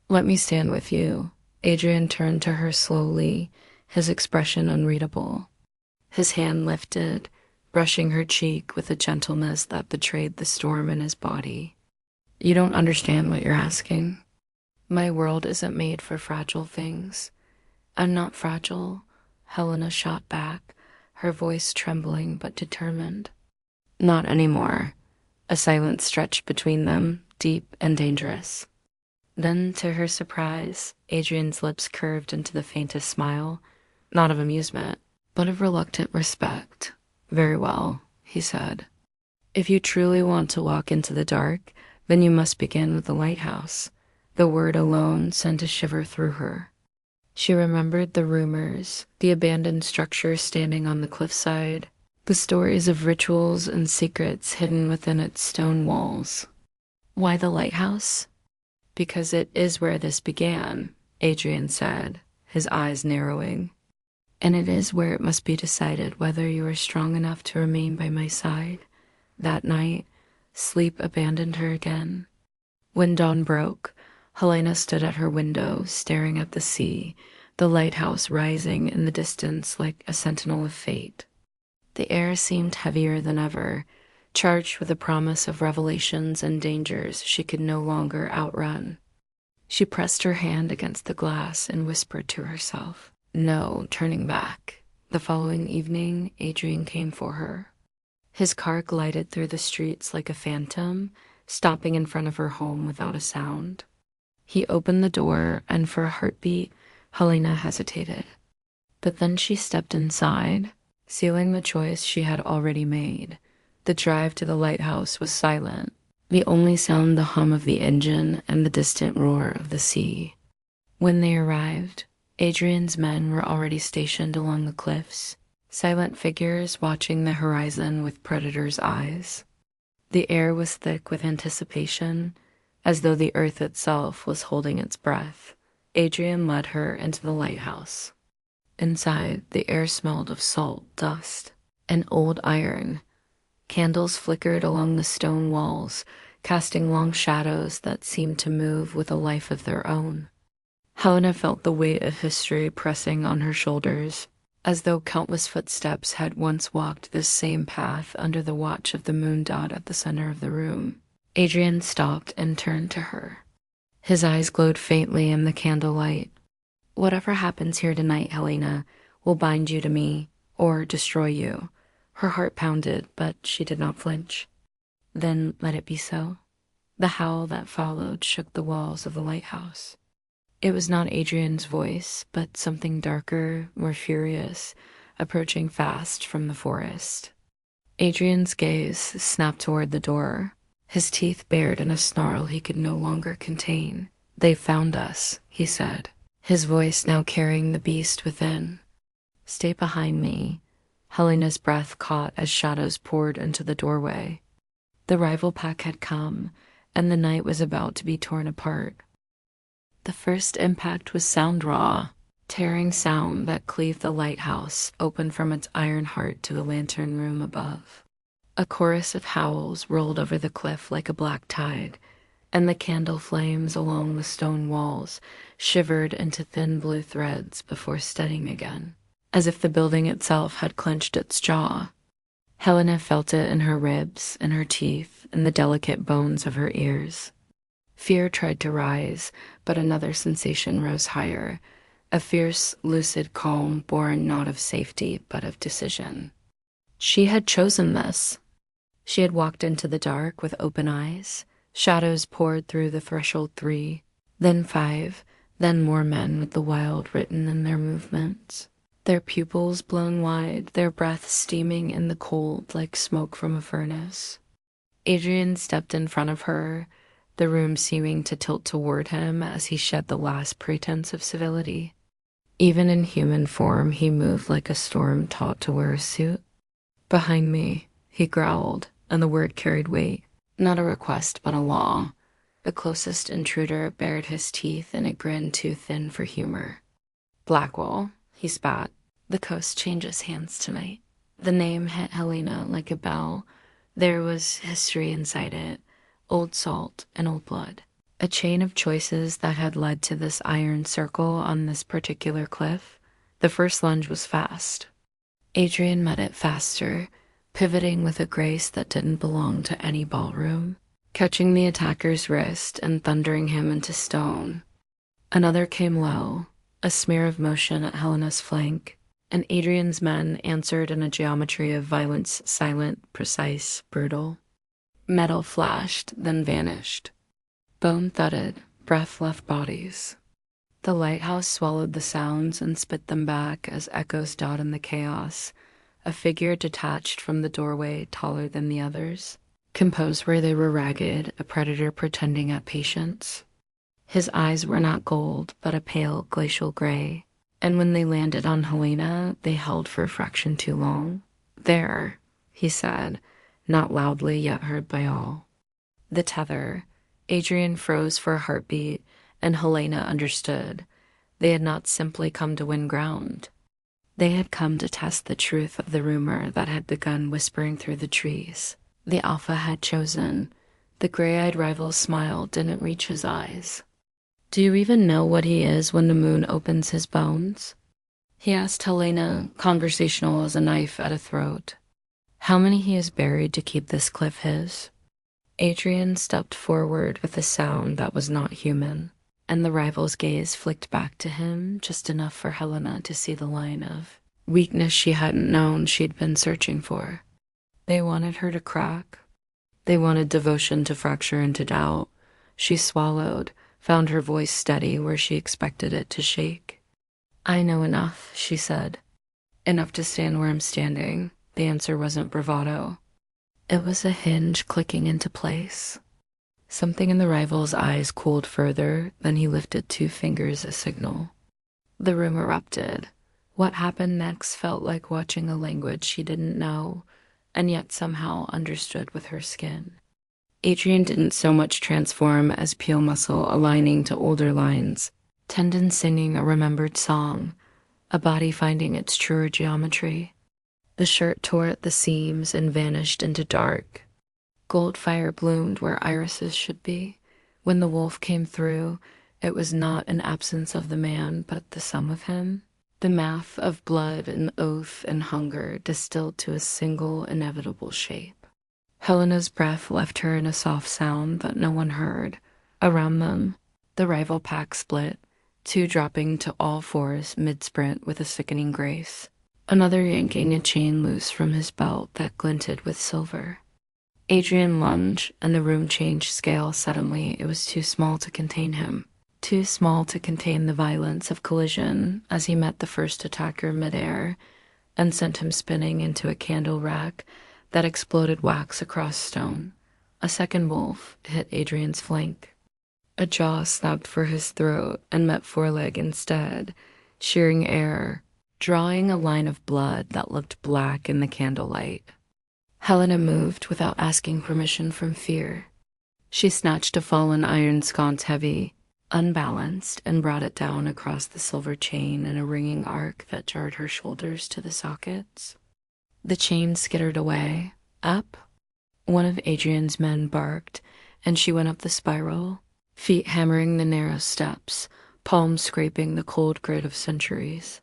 Let me stand with you." Adrian turned to her slowly, his expression unreadable. His hand lifted, brushing her cheek with a gentleness that betrayed the storm in his body. "You don't understand what you're asking. My world isn't made for fragile things." "I'm not fragile," Helena shot back, her voice trembling but determined. "Not anymore." A silence stretched between them, deep and dangerous. Then, to her surprise, Adrian's lips curved into the faintest smile, not of amusement, but of reluctant respect. "Very well," he said. "If you truly want to walk into the dark, then you must begin with the lighthouse." The word alone sent a shiver through her. She remembered the rumors, the abandoned structure standing on the cliffside, the stories of rituals and secrets hidden within its stone walls. "Why the lighthouse?" "Because it is where this began," Adrian said, his eyes narrowing. "And it is where it must be decided whether you are strong enough to remain by my side." That night, sleep abandoned her again. When dawn broke, Helena stood at her window, staring at the sea, the lighthouse rising in the distance like a sentinel of fate. The air seemed heavier than ever, charged with the promise of revelations and dangers she could no longer outrun. She pressed her hand against the glass and whispered to herself, "No turning back." The following evening, Adrian came for her. His car glided through the streets like a phantom, stopping in front of her home without a sound. He opened the door, and for a heartbeat, Helena hesitated. But then she stepped inside, sealing the choice she had already made. The drive to the lighthouse was silent, the only sound the hum of the engine and the distant roar of the sea. When they arrived, Adrian's men were already stationed along the cliffs, silent figures watching the horizon with predators' eyes. The air was thick with anticipation, as though the earth itself was holding its breath. Adrian led her into the lighthouse. Inside, the air smelled of salt, dust, and old iron. Candles flickered along the stone walls, casting long shadows that seemed to move with a life of their own. Helena felt the weight of history pressing on her shoulders, as though countless footsteps had once walked this same path under the watch of the moon dot at the center of the room. Adrian stopped and turned to her. His eyes glowed faintly in the candlelight. "Whatever happens here tonight, Helena, will bind you to me, or destroy you." Her heart pounded, but she did not flinch. "Then let it be so." The howl that followed shook the walls of the lighthouse. It was not Adrian's voice, but something darker, more furious, approaching fast from the forest. Adrian's gaze snapped toward the door, his teeth bared in a snarl he could no longer contain. "They found us," he said, his voice now carrying the beast within. "Stay behind me." Helena's breath caught as shadows poured into the doorway. The rival pack had come, and the night was about to be torn apart. The first impact was sound raw, tearing sound that cleaved the lighthouse open from its iron heart to the lantern room above. A chorus of howls rolled over the cliff like a black tide, and the candle flames along the stone walls shivered into thin blue threads before steadying again, as if the building itself had clenched its jaw. Helena felt it in her ribs, in her teeth, in the delicate bones of her ears. Fear tried to rise, but another sensation rose higher, a fierce, lucid calm born not of safety, but of decision. She had chosen this. She had walked into the dark with open eyes. Shadows poured through the threshold 3, then 5, then more men with the wild written in their movements, their pupils blown wide, their breath steaming in the cold like smoke from a furnace. Adrian stepped in front of her, the room seeming to tilt toward him as he shed the last pretense of civility. Even in human form, he moved like a storm taught to wear a suit. "Behind me," he growled, and the word carried weight. Not a request, but a law. The closest intruder bared his teeth in a grin too thin for humor. "Blackwall," he spat. "The coast changes hands tonight." The name hit Helena like a bell. There was history inside it. Old salt and old blood. A chain of choices that had led to this iron circle on this particular cliff. The first lunge was fast. Adrian met it faster, pivoting with a grace that didn't belong to any ballroom, catching the attacker's wrist and thundering him into stone. Another came low, a smear of motion at Helena's flank, and Adrian's men answered in a geometry of violence, silent, precise, brutal. Metal flashed, then vanished. Bone thudded, breath left bodies. The lighthouse swallowed the sounds and spit them back as echoes dot in the chaos. A figure detached from the doorway, taller than the others. Composed where they were ragged, a predator pretending at patience. His eyes were not gold, but a pale glacial gray. And when they landed on Helena, they held for a fraction too long. "There," he said, not loudly yet heard by all. The tether. Adrian froze for a heartbeat, and Helena understood. They had not simply come to win ground. They had come to test the truth of the rumor that had begun whispering through the trees. The alpha had chosen. The gray-eyed rival's smile didn't reach his eyes. "Do you even know what he is when the moon opens his bones?" he asked Helena, conversational as a knife at a throat. "How many he has buried to keep this cliff his?" Adrian stepped forward with a sound that was not human, and the rival's gaze flicked back to him just enough for Helena to see the line of weakness she hadn't known she'd been searching for. They wanted her to crack. They wanted devotion to fracture into doubt. She swallowed, found her voice steady where she expected it to shake. "I know enough," she said. "Enough to stand where I'm standing." The answer wasn't bravado. It was a hinge clicking into place. Something in the rival's eyes cooled further, then he lifted 2 fingers a signal. The room erupted. What happened next felt like watching a language she didn't know, and yet somehow understood with her skin. Adrian didn't so much transform as peel muscle aligning to older lines, tendon singing a remembered song, a body finding its truer geometry. The shirt tore at the seams and vanished into dark. Gold fire bloomed where irises should be. When the wolf came through, it was not an absence of the man, but the sum of him. The math of blood and oath and hunger distilled to a single inevitable shape. Helena's breath left her in a soft sound that no one heard. Around them, the rival pack split, two dropping to all fours mid-sprint with a sickening grace, another yanking a chain loose from his belt that glinted with silver. Adrian lunged, and the room changed scale suddenly. It was too small to contain him. Too small to contain the violence of collision as he met the first attacker midair and sent him spinning into a candle rack that exploded wax across stone. A second wolf hit Adrian's flank. A jaw snapped for his throat and met foreleg instead, shearing air, drawing a line of blood that looked black in the candlelight. Helena moved without asking permission from fear. She snatched a fallen iron sconce heavy, unbalanced, and brought it down across the silver chain in a ringing arc that jarred her shoulders to the sockets. The chain skittered away. Up. One of Adrian's men barked, and she went up the spiral, feet hammering the narrow steps, palms scraping the cold grit of centuries.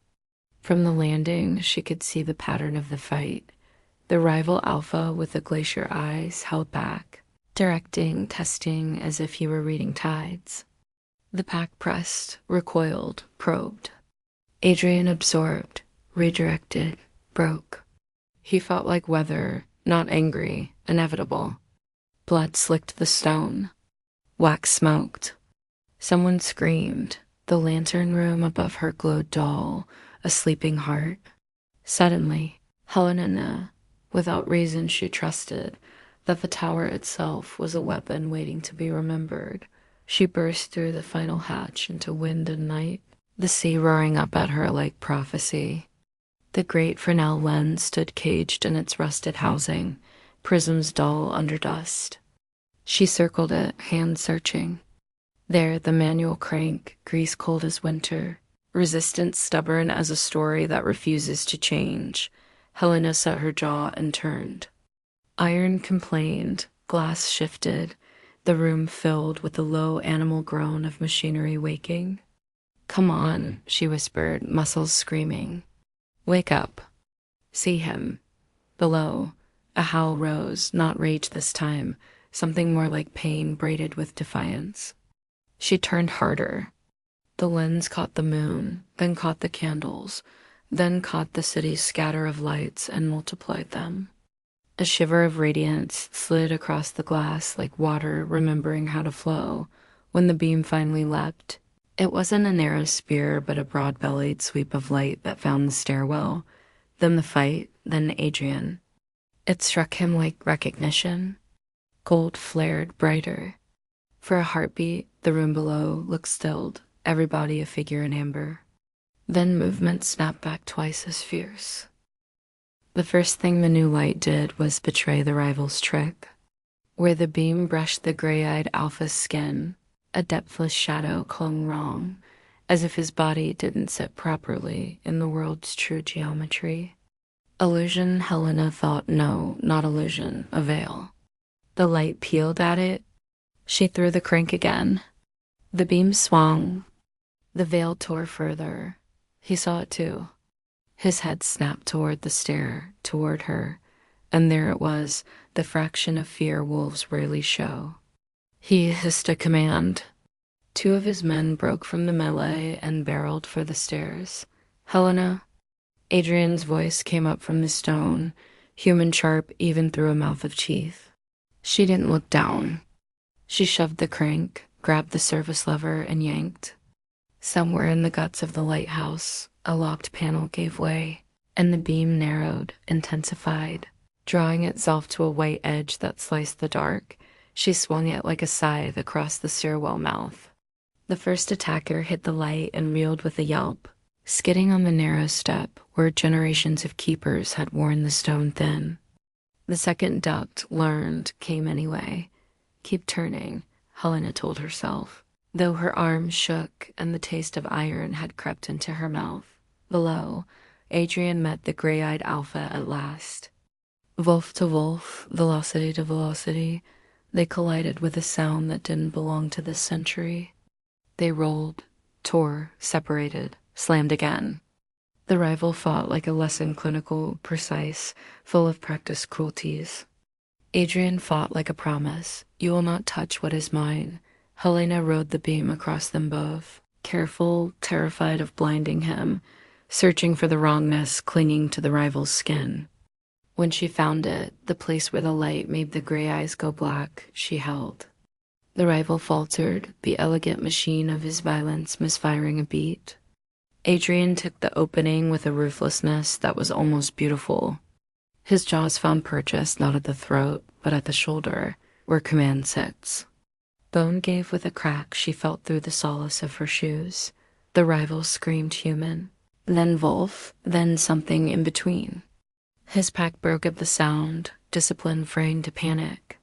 From the landing, she could see the pattern of the fight. The rival alpha with the glacier eyes held back, directing, testing as if he were reading tides. The pack pressed, recoiled, probed. Adrian absorbed, redirected, broke. He felt like weather, not angry, inevitable. Blood slicked the stone. Wax smoked. Someone screamed. The lantern room above her glowed dull, a sleeping heart. Suddenly, Helena knew, without reason she trusted, that the tower itself was a weapon waiting to be remembered. She burst through the final hatch into wind and night, the sea roaring up at her like prophecy. The great Fresnel lens stood caged in its rusted housing, prisms dull under dust. She circled it, hands searching. There, the manual crank, grease cold as winter, resistance stubborn as a story that refuses to change. Helena set her jaw and turned. Iron complained, glass shifted, the room filled with the low animal groan of machinery waking. "Come on," she whispered, muscles screaming. "Wake up." See him. Below, a howl rose, not rage this time, something more like pain braided with defiance. She turned harder. The lens caught the moon, then caught the candles, then caught the city's scatter of lights and multiplied them. A shiver of radiance slid across the glass like water remembering how to flow. When the beam finally leapt, it wasn't a narrow spear but a broad-bellied sweep of light that found the stairwell, then the fight, then Adrian. It struck him like recognition. Gold flared brighter. For a heartbeat, the room below looked stilled, every body a figure in amber. Then movement snapped back twice as fierce. The first thing the new light did was betray the rival's trick. Where the beam brushed the gray-eyed alpha's skin, a depthless shadow clung wrong, as if his body didn't sit properly in the world's true geometry. Illusion, Helena thought, no, not illusion, a veil. The light peeled at it. She threw the crank again. The beam swung. The veil tore further. He saw it too. His head snapped toward the stair, toward her, and there it was, the fraction of fear wolves rarely show. He hissed a command. Two of his men broke from the melee and barreled for the stairs. "Helena." Adrian's voice came up from the stone, human sharp even through a mouth of teeth. She didn't look down. She shoved the crank, grabbed the service lever, and yanked. Somewhere in the guts of the lighthouse, a locked panel gave way, and the beam narrowed, intensified. Drawing itself to a white edge that sliced the dark, she swung it like a scythe across the stairwell mouth. The first attacker hit the light and reeled with a yelp, skidding on the narrow step where generations of keepers had worn the stone thin. The second ducked, learned, came anyway. Keep turning, Helena told herself, though her arms shook and the taste of iron had crept into her mouth. Below, Adrian met the gray-eyed alpha at last. Wolf to wolf, velocity to velocity, they collided with a sound that didn't belong to this century. They rolled, tore, separated, slammed again. The rival fought like a lesson, clinical, precise, full of practiced cruelties. Adrian fought like a promise. You will not touch what is mine. Helena rode the beam across them both, careful, terrified of blinding him, searching for the wrongness clinging to the rival's skin. When she found it, the place where the light made the gray eyes go black, she held. The rival faltered, the elegant machine of his violence misfiring a beat. Adrian took the opening with a ruthlessness that was almost beautiful. His jaws found purchase not at the throat, but at the shoulder, where command sits. Bone gave with a crack she felt through the solace of her shoes. The rival screamed human, then wolf, then something in between. His pack broke at the sound, discipline fraying to panic.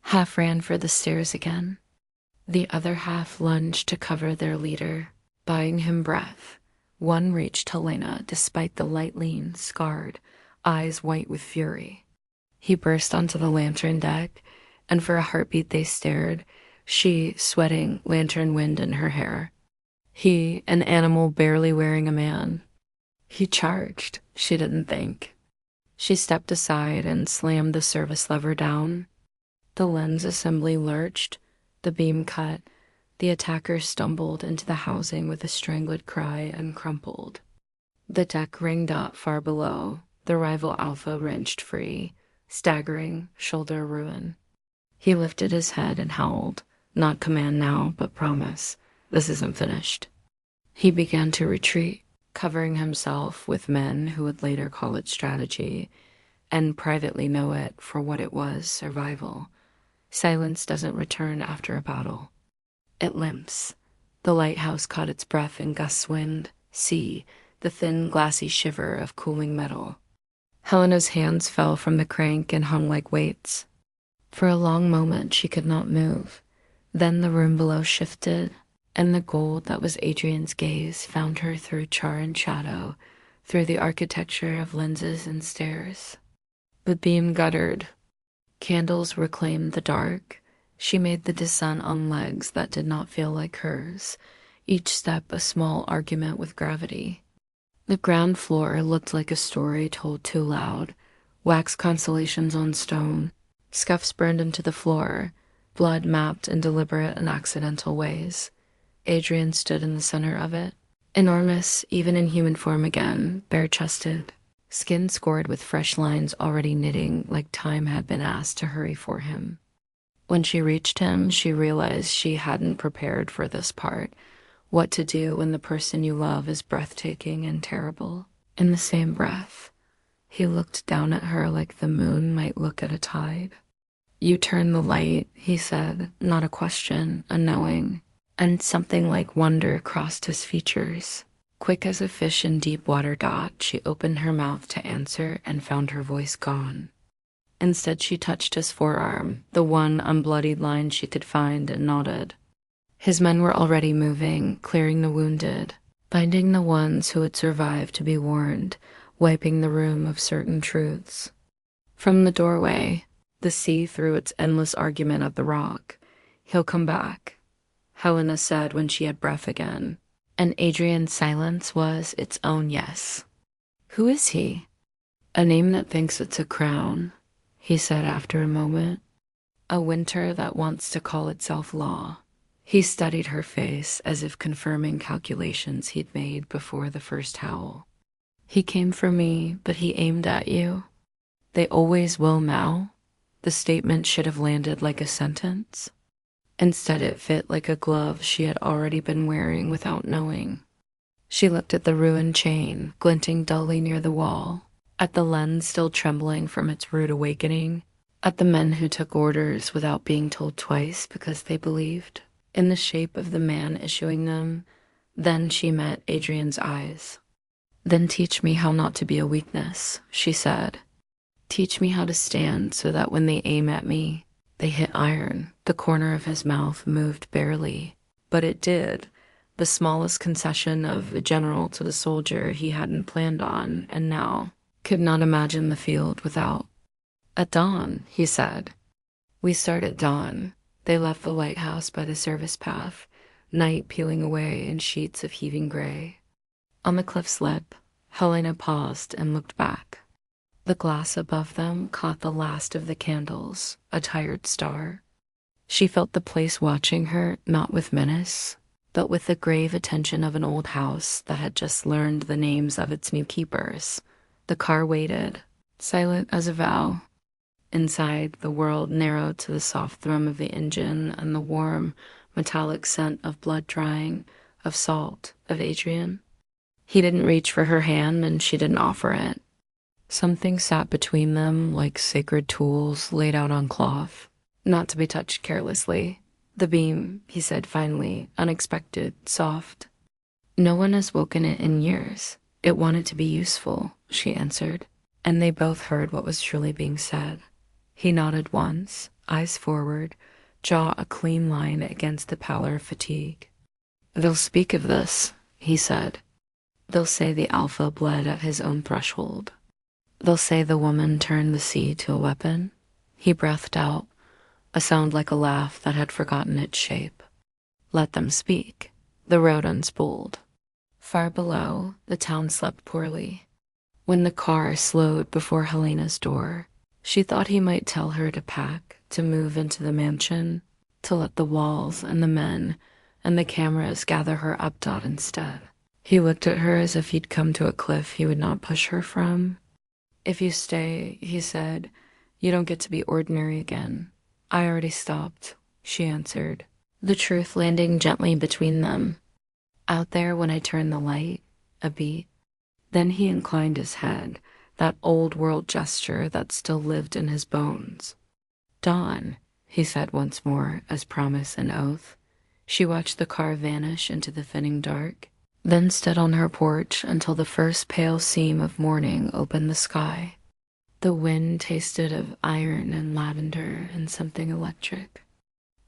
Half ran for the stairs again. The other half lunged to cover their leader, buying him breath. One reached Helena despite the light lean, scarred, eyes white with fury. He burst onto the lantern deck, and for a heartbeat they stared, she sweating lantern wind in her hair. He, an animal barely wearing a man. He charged, she didn't think. She stepped aside and slammed the service lever down. The lens assembly lurched, the beam cut. The attacker stumbled into the housing with a strangled cry and crumpled. The deck ringed up far below. The rival alpha wrenched free, staggering, shoulder ruin. He lifted his head and howled, not command now, but promise. This isn't finished. He began to retreat, covering himself with men who would later call it strategy, and privately know it for what it was, survival. Silence doesn't return after a battle. It limps. The lighthouse caught its breath in gusts wind. See, the thin, glassy shiver of cooling metal. Helena's hands fell from the crank and hung like weights. For a long moment she could not move. Then the room below shifted, and the gold that was Adrian's gaze found her through char and shadow, through the architecture of lenses and stairs. The beam guttered. Candles reclaimed the dark. She made the descent on legs that did not feel like hers, each step a small argument with gravity. The ground floor looked like a story told too loud. Wax constellations on stone, scuffs burned into the floor, blood mapped in deliberate and accidental ways. Adrian stood in the center of it, enormous, even in human form again, bare-chested, skin scored with fresh lines already knitting like time had been asked to hurry for him. When she reached him, she realized she hadn't prepared for this part. What to do when the person you love is breathtaking and terrible. In the same breath, he looked down at her like the moon might look at a tide. You turn the light, he said, not a question, a knowing. And something like wonder crossed his features. Quick as a fish in deep water dot, she opened her mouth to answer and found her voice gone. Instead, she touched his forearm, the one unbloodied line she could find, and nodded. His men were already moving, clearing the wounded, binding the ones who had survived to be warned, wiping the room of certain truths. From the doorway, the sea threw its endless argument at the rock. He'll come back, Helena said when she had breath again, and Adrian's silence was its own yes. Who is he? A name that thinks it's a crown, he said after a moment. A winter that wants to call itself law. He studied her face as if confirming calculations he'd made before the first howl. He came for me, but he aimed at you. They always will now. The statement should have landed like a sentence. Instead, it fit like a glove she had already been wearing without knowing. She looked at the ruined chain, glinting dully near the wall, at the lens still trembling from its rude awakening, at the men who took orders without being told twice because they believed, in the shape of the man issuing them. Then she met Adrian's eyes. Then teach me how not to be a weakness, she said. Teach me how to stand so that when they aim at me, they hit iron. The corner of his mouth moved barely, but it did. the smallest concession of the general to the soldier he hadn't planned on, and now could not imagine the field without. At dawn, he said. We start at dawn. They left the lighthouse by the service path, night peeling away in sheets of heaving gray. On the cliff's lip, Helena paused and looked back. The glass above them caught the last of the candles, a tired star. She felt the place watching her, not with menace, but with the grave attention of an old house that had just learned the names of its new keepers. The car waited, silent as a vow. Inside, the world narrowed to the soft thrum of the engine and the warm, metallic scent of blood drying, of salt, of Adrian. He didn't reach for her hand, and she didn't offer it. Something sat between them like sacred tools laid out on cloth, not to be touched carelessly. The beam, he said finally, unexpected, soft. No one has woken it in years. It wanted to be useful, she answered, and they both heard what was truly being said. He nodded once, eyes forward, jaw a clean line against the pallor of fatigue. They'll speak of this, he said. They'll say the alpha bled at his own threshold. They'll say the woman turned the sea to a weapon. He breathed out, a sound like a laugh that had forgotten its shape. Let them speak. The road unspooled. Far below, the town slept poorly. When the car slowed before Helena's door, she thought he might tell her to pack, to move into the mansion, to let the walls and the men and the cameras gather her updot instead. He looked at her as if he'd come to a cliff he would not push her from. If you stay, he said, you don't get to be ordinary again. I already stopped, she answered, the truth landing gently between them. Out there when I turned the light, a beat. Then he inclined his head, that old world gesture that still lived in his bones. Dawn, he said once more as promise and oath. She watched the car vanish into the thinning dark, then stood on her porch until the first pale seam of morning opened the sky. The wind tasted of iron and lavender and something electric.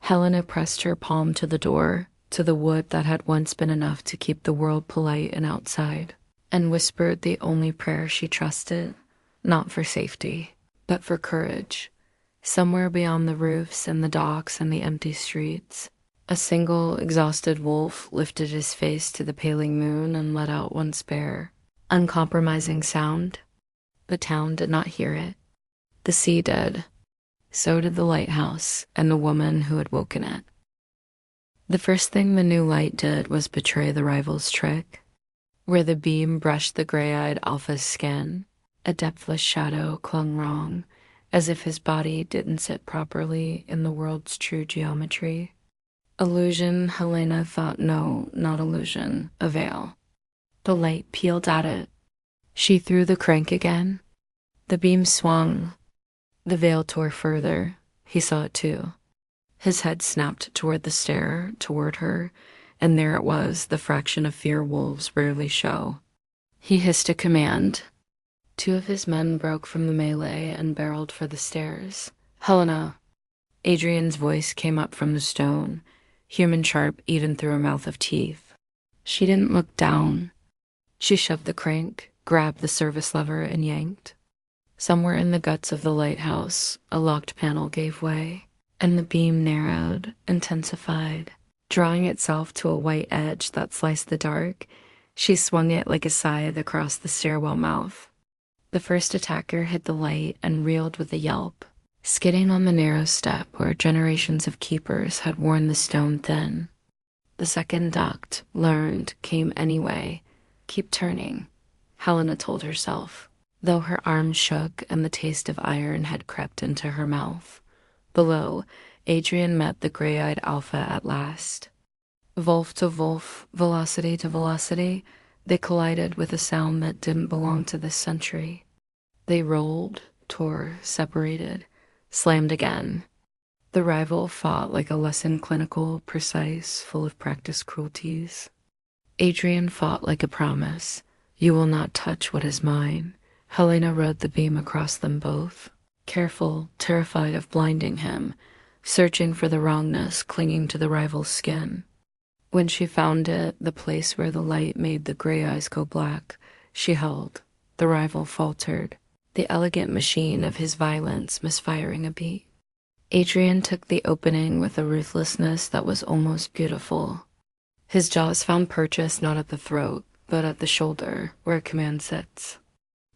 Helena pressed her palm to the door, to the wood that had once been enough to keep the world polite and outside, and whispered the only prayer she trusted, not for safety, but for courage. Somewhere beyond the roofs and the docks and the empty streets, a single, exhausted wolf lifted his face to the paling moon and let out one spare, uncompromising sound. The town did not hear it. The sea did. So did the lighthouse and the woman who had woken it. The first thing the new light did was betray the rival's trick. Where the beam brushed the gray-eyed alpha's skin, a depthless shadow clung wrong, as if his body didn't sit properly in the world's true geometry. Illusion, Helena thought no, not illusion, a veil. The light peeled at it. She threw the crank again. The beam swung. The veil tore further. He saw it too. His head snapped toward the stair, toward her, and there it was, the fraction of fear wolves rarely show. He hissed a command. Two of his men broke from the melee and barreled for the stairs. Helena! Adrian's voice came up from the stone, human sharp even through a mouth of teeth. She didn't look down. She shoved the crank, grabbed the service lever, and yanked. Somewhere in the guts of the lighthouse, a locked panel gave way, and the beam narrowed, intensified. Drawing itself to a white edge that sliced the dark, she swung it like a scythe across the stairwell mouth. The first attacker hit the light and reeled with a yelp, skidding on the narrow step where generations of keepers had worn the stone thin. The second ducked, learned, came anyway. Keep turning, Helena told herself, though her arms shook and the taste of iron had crept into her mouth. Below, Adrian met the gray-eyed alpha at last. Wolf to wolf, velocity to velocity, they collided with a sound that didn't belong to this century. They rolled, tore, separated, slammed again. The rival fought like a lesson clinical, precise, full of practiced cruelties. Adrian fought like a promise. You will not touch what is mine. Helena rode the beam across them both, careful, terrified of blinding him, searching for the wrongness clinging to the rival's skin. When she found it, the place where the light made the gray eyes go black, she held. The rival faltered, the elegant machine of his violence misfiring a beat. Adrian took the opening with a ruthlessness that was almost beautiful. His jaws found purchase not at the throat, but at the shoulder, where command sits.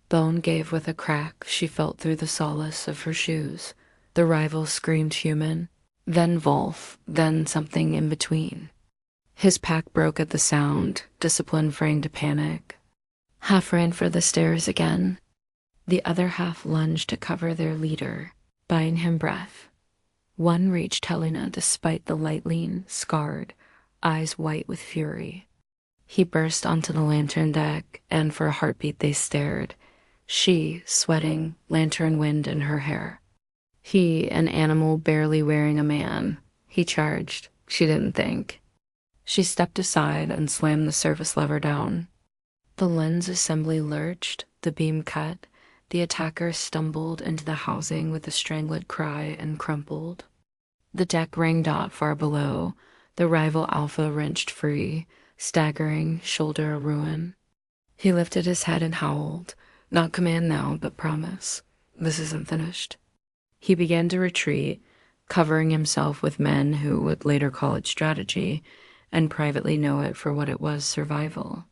Bone gave with a crack she felt through the solace of her shoes. The rival screamed human, then Wolf, then something in between. His pack broke at the sound, discipline fraying to panic. Half ran for the stairs again. The other half lunged to cover their leader, buying him breath. One reached Helena despite the light lean, scarred, eyes white with fury. He burst onto the lantern deck, and for a heartbeat they stared. She, sweating, lantern wind in her hair. He, an animal barely wearing a man. He charged. She didn't think. She stepped aside and slammed the service lever down. The lens assembly lurched, the beam cut. The attacker stumbled into the housing with a strangled cry and crumpled. The deck rang out far below. The rival Alpha wrenched free, staggering, shoulder a ruin. He lifted his head and howled. Not command now, but promise. This isn't finished. He began to retreat, covering himself with men who would later call it strategy, and privately know it for what it was, survival.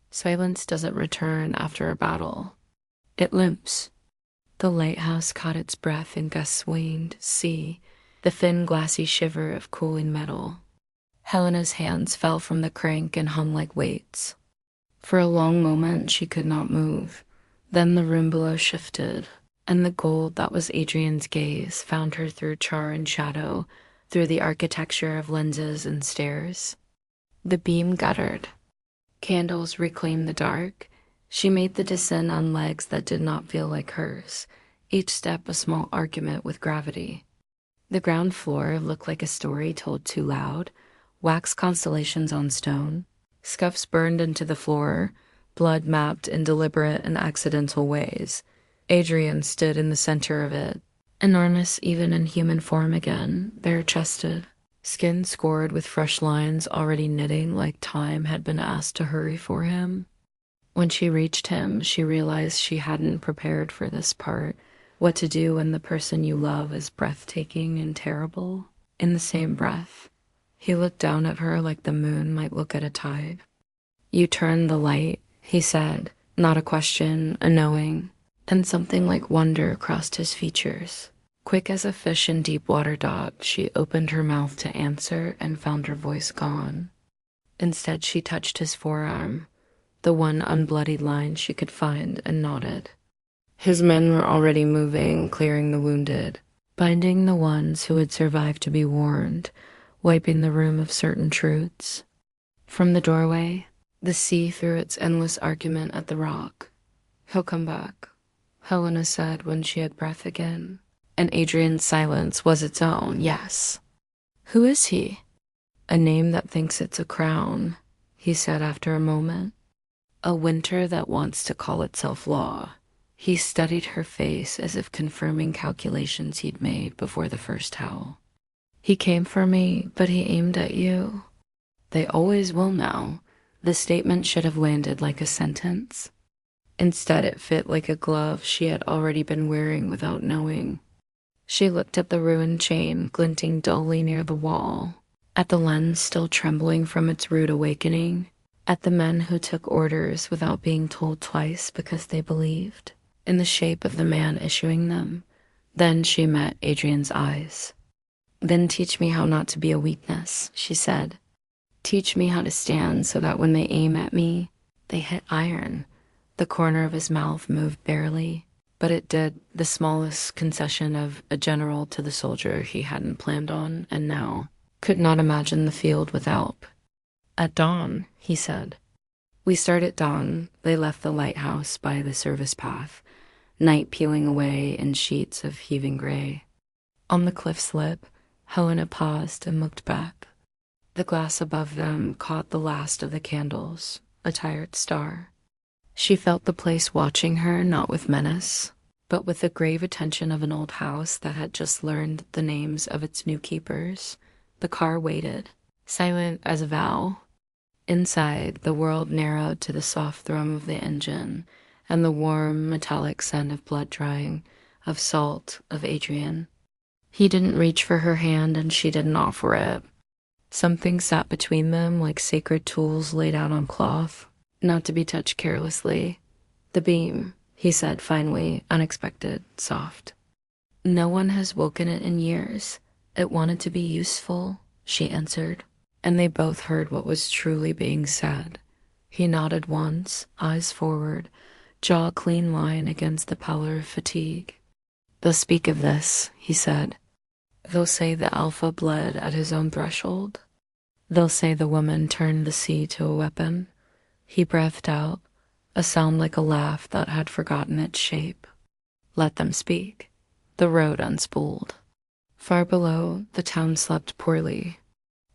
Silence doesn't return after a battle. It limps. The lighthouse caught its breath in gusts waned, sea, the thin glassy shiver of cooling metal. Helena's hands fell from the crank and hung like weights. For a long moment she could not move. Then the room below shifted, and the gold that was Adrian's gaze found her through char and shadow, through the architecture of lenses and stairs. The beam guttered. Candles reclaimed the dark. She made the descent on legs that did not feel like hers, each step a small argument with gravity. The ground floor looked like a story told too loud, wax constellations on stone, scuffs burned into the floor, blood mapped in deliberate and accidental ways. Adrian stood in the center of it, enormous even in human form again, bare-chested, skin scored with fresh lines already knitting like time had been asked to hurry for him. When she reached him, she realized she hadn't prepared for this part, what to do when the person you love is breathtaking and terrible, in the same breath. He looked down at her like the moon might look at a tide. You turned the light, he said, not a question, a knowing. Then something like wonder crossed his features. Quick as a fish in deep water dock, she opened her mouth to answer and found her voice gone. Instead, she touched his forearm, the one unbloodied line she could find, and nodded. His men were already moving, clearing the wounded, binding the ones who had survived to be warned, wiping the room of certain truths. From the doorway, the sea threw its endless argument at the rock. He'll come back, Helena said when she had breath again. And Adrian's silence was its own, yes. Who is he? A name that thinks it's a crown, he said after a moment. A winter that wants to call itself law. He studied her face as if confirming calculations he'd made before the first howl. He came for me, but he aimed at you. They always will now. The statement should have landed like a sentence. Instead, it fit like a glove she had already been wearing without knowing. She looked at the ruined chain glinting dully near the wall, at the lens still trembling from its rude awakening, at the men who took orders without being told twice because they believed, in the shape of the man issuing them. Then she met Adrian's eyes. Then teach me how not to be a weakness, she said. Teach me how to stand so that when they aim at me, they hit iron. The corner of his mouth moved barely, but it did, the smallest concession of a general to the soldier he hadn't planned on, and now could not imagine the field without. At dawn, he said. We start at dawn. They left the lighthouse by the service path, night peeling away in sheets of heaving gray. On the cliff's lip, Helena paused and looked back. The glass above them caught the last of the candles, a tired star. She felt the place watching her not with menace, but with the grave attention of an old house that had just learned the names of its new keepers. The car waited. silent as a vow. Inside, the world narrowed to the soft thrum of the engine and the warm, metallic scent of blood drying, of salt, of Adrian. He didn't reach for her hand and she didn't offer it. Something sat between them like sacred tools laid out on cloth, not to be touched carelessly. The beam, he said finally, unexpected, soft. No one has woken it in years. It wanted to be useful, she answered, and they both heard what was truly being said. He nodded once, eyes forward, jaw clean line against the pallor of fatigue. They'll speak of this, he said. They'll say the alpha bled at his own threshold. They'll say the woman turned the sea to a weapon. He breathed out, a sound like a laugh that had forgotten its shape. Let them speak. The road unspooled. Far below, the town slept poorly.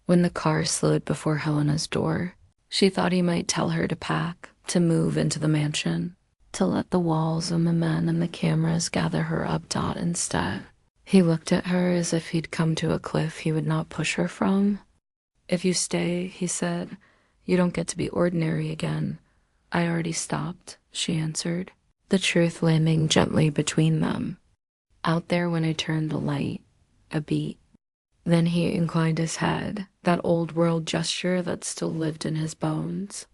When the car slowed before Helena's door, she thought he might tell her to pack, to move into the mansion, to let the walls and the men and the cameras gather her up instead. He looked at her as if he'd come to a cliff he would not push her from. If you stay, he said, you don't get to be ordinary again. I already stopped, she answered, the truth landing gently between them. Out there when I turned the light, a beat. Then he inclined his head, that old world gesture that still lived in his bones.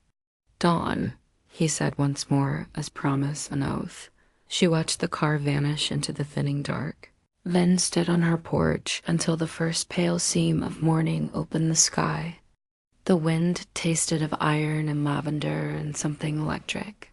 Dawn, he said once more, as promise and oath. She watched the car vanish into the thinning dark, then stood on her porch until the first pale seam of morning opened the sky. The wind tasted of iron and lavender and something electric.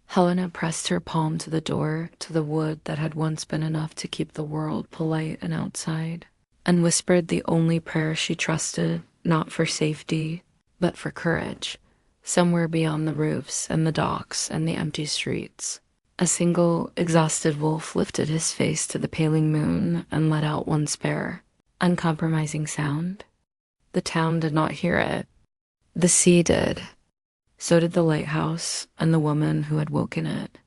Helena pressed her palm to the door, to the wood that had once been enough to keep the world polite and outside, and whispered the only prayer she trusted, not for safety, but for courage, somewhere beyond the roofs and the docks and the empty streets. A single, exhausted wolf lifted his face to the paling moon and let out one spare, uncompromising sound. The town did not hear it. The sea did. So did the lighthouse and the woman who had woken it.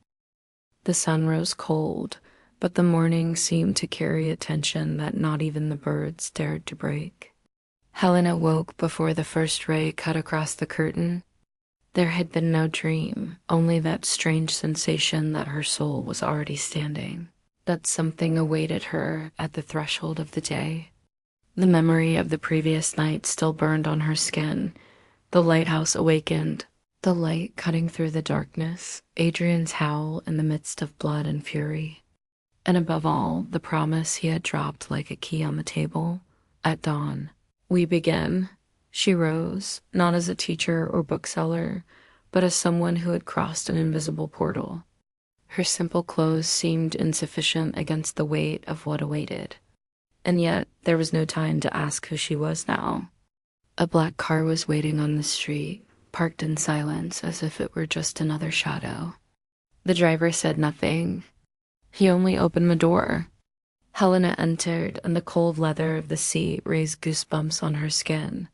The sun rose cold, but the morning seemed to carry a tension that not even the birds dared to break. Helena woke before the first ray cut across the curtain. There had been no dream, only that strange sensation that her soul was already standing, that something awaited her at the threshold of the day. The memory of the previous night still burned on her skin. The lighthouse awakened, the light cutting through the darkness, Adrian's howl in the midst of blood and fury. And above all, the promise he had dropped like a key on the table. At dawn, we begin. She rose, not as a teacher or bookseller, but as someone who had crossed an invisible portal. Her simple clothes seemed insufficient against the weight of what awaited. And yet, there was no time to ask who she was now. A black car was waiting on the street, parked in silence as if it were just another shadow. The driver said nothing. He only opened the door. Helena entered, and the cold leather of the seat raised goosebumps on her skin.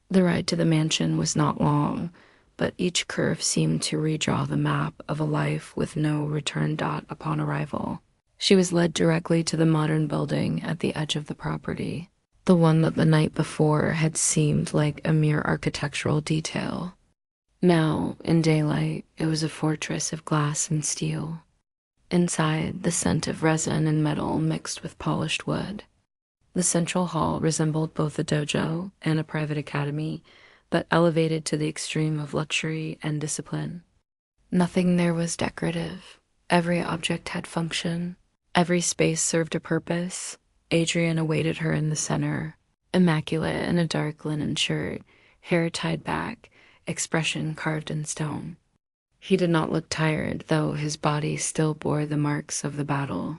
The ride to the mansion was not long, but each curve seemed to redraw the map of a life with no return dot upon arrival. She was led directly to the modern building at the edge of the property, the one that the night before had seemed like a mere architectural detail. Now, in daylight, it was a fortress of glass and steel. Inside, the scent of resin and metal mixed with polished wood. The central hall resembled both a dojo and a private academy, but elevated to the extreme of luxury and discipline. Nothing there was decorative. Every object had function. Every space served a purpose. Adrian awaited her in the center, immaculate in a dark linen shirt, hair tied back, expression carved in stone. He did not look tired, though his body still bore the marks of the battle.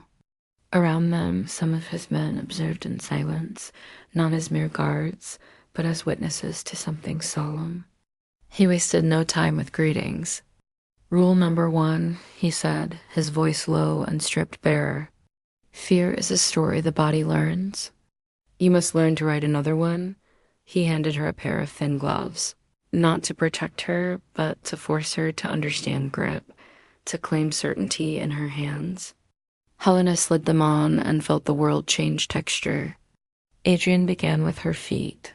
Around them, some of his men observed in silence, not as mere guards, but as witnesses to something solemn. He wasted no time with greetings. Rule number 1, he said, his voice low and stripped bare. Fear is a story the body learns. You must learn to write another one. He handed her a pair of thin gloves, not to protect her, but to force her to understand grip, to claim certainty in her hands. Helena slid them on and felt the world change texture. Adrian began with her feet.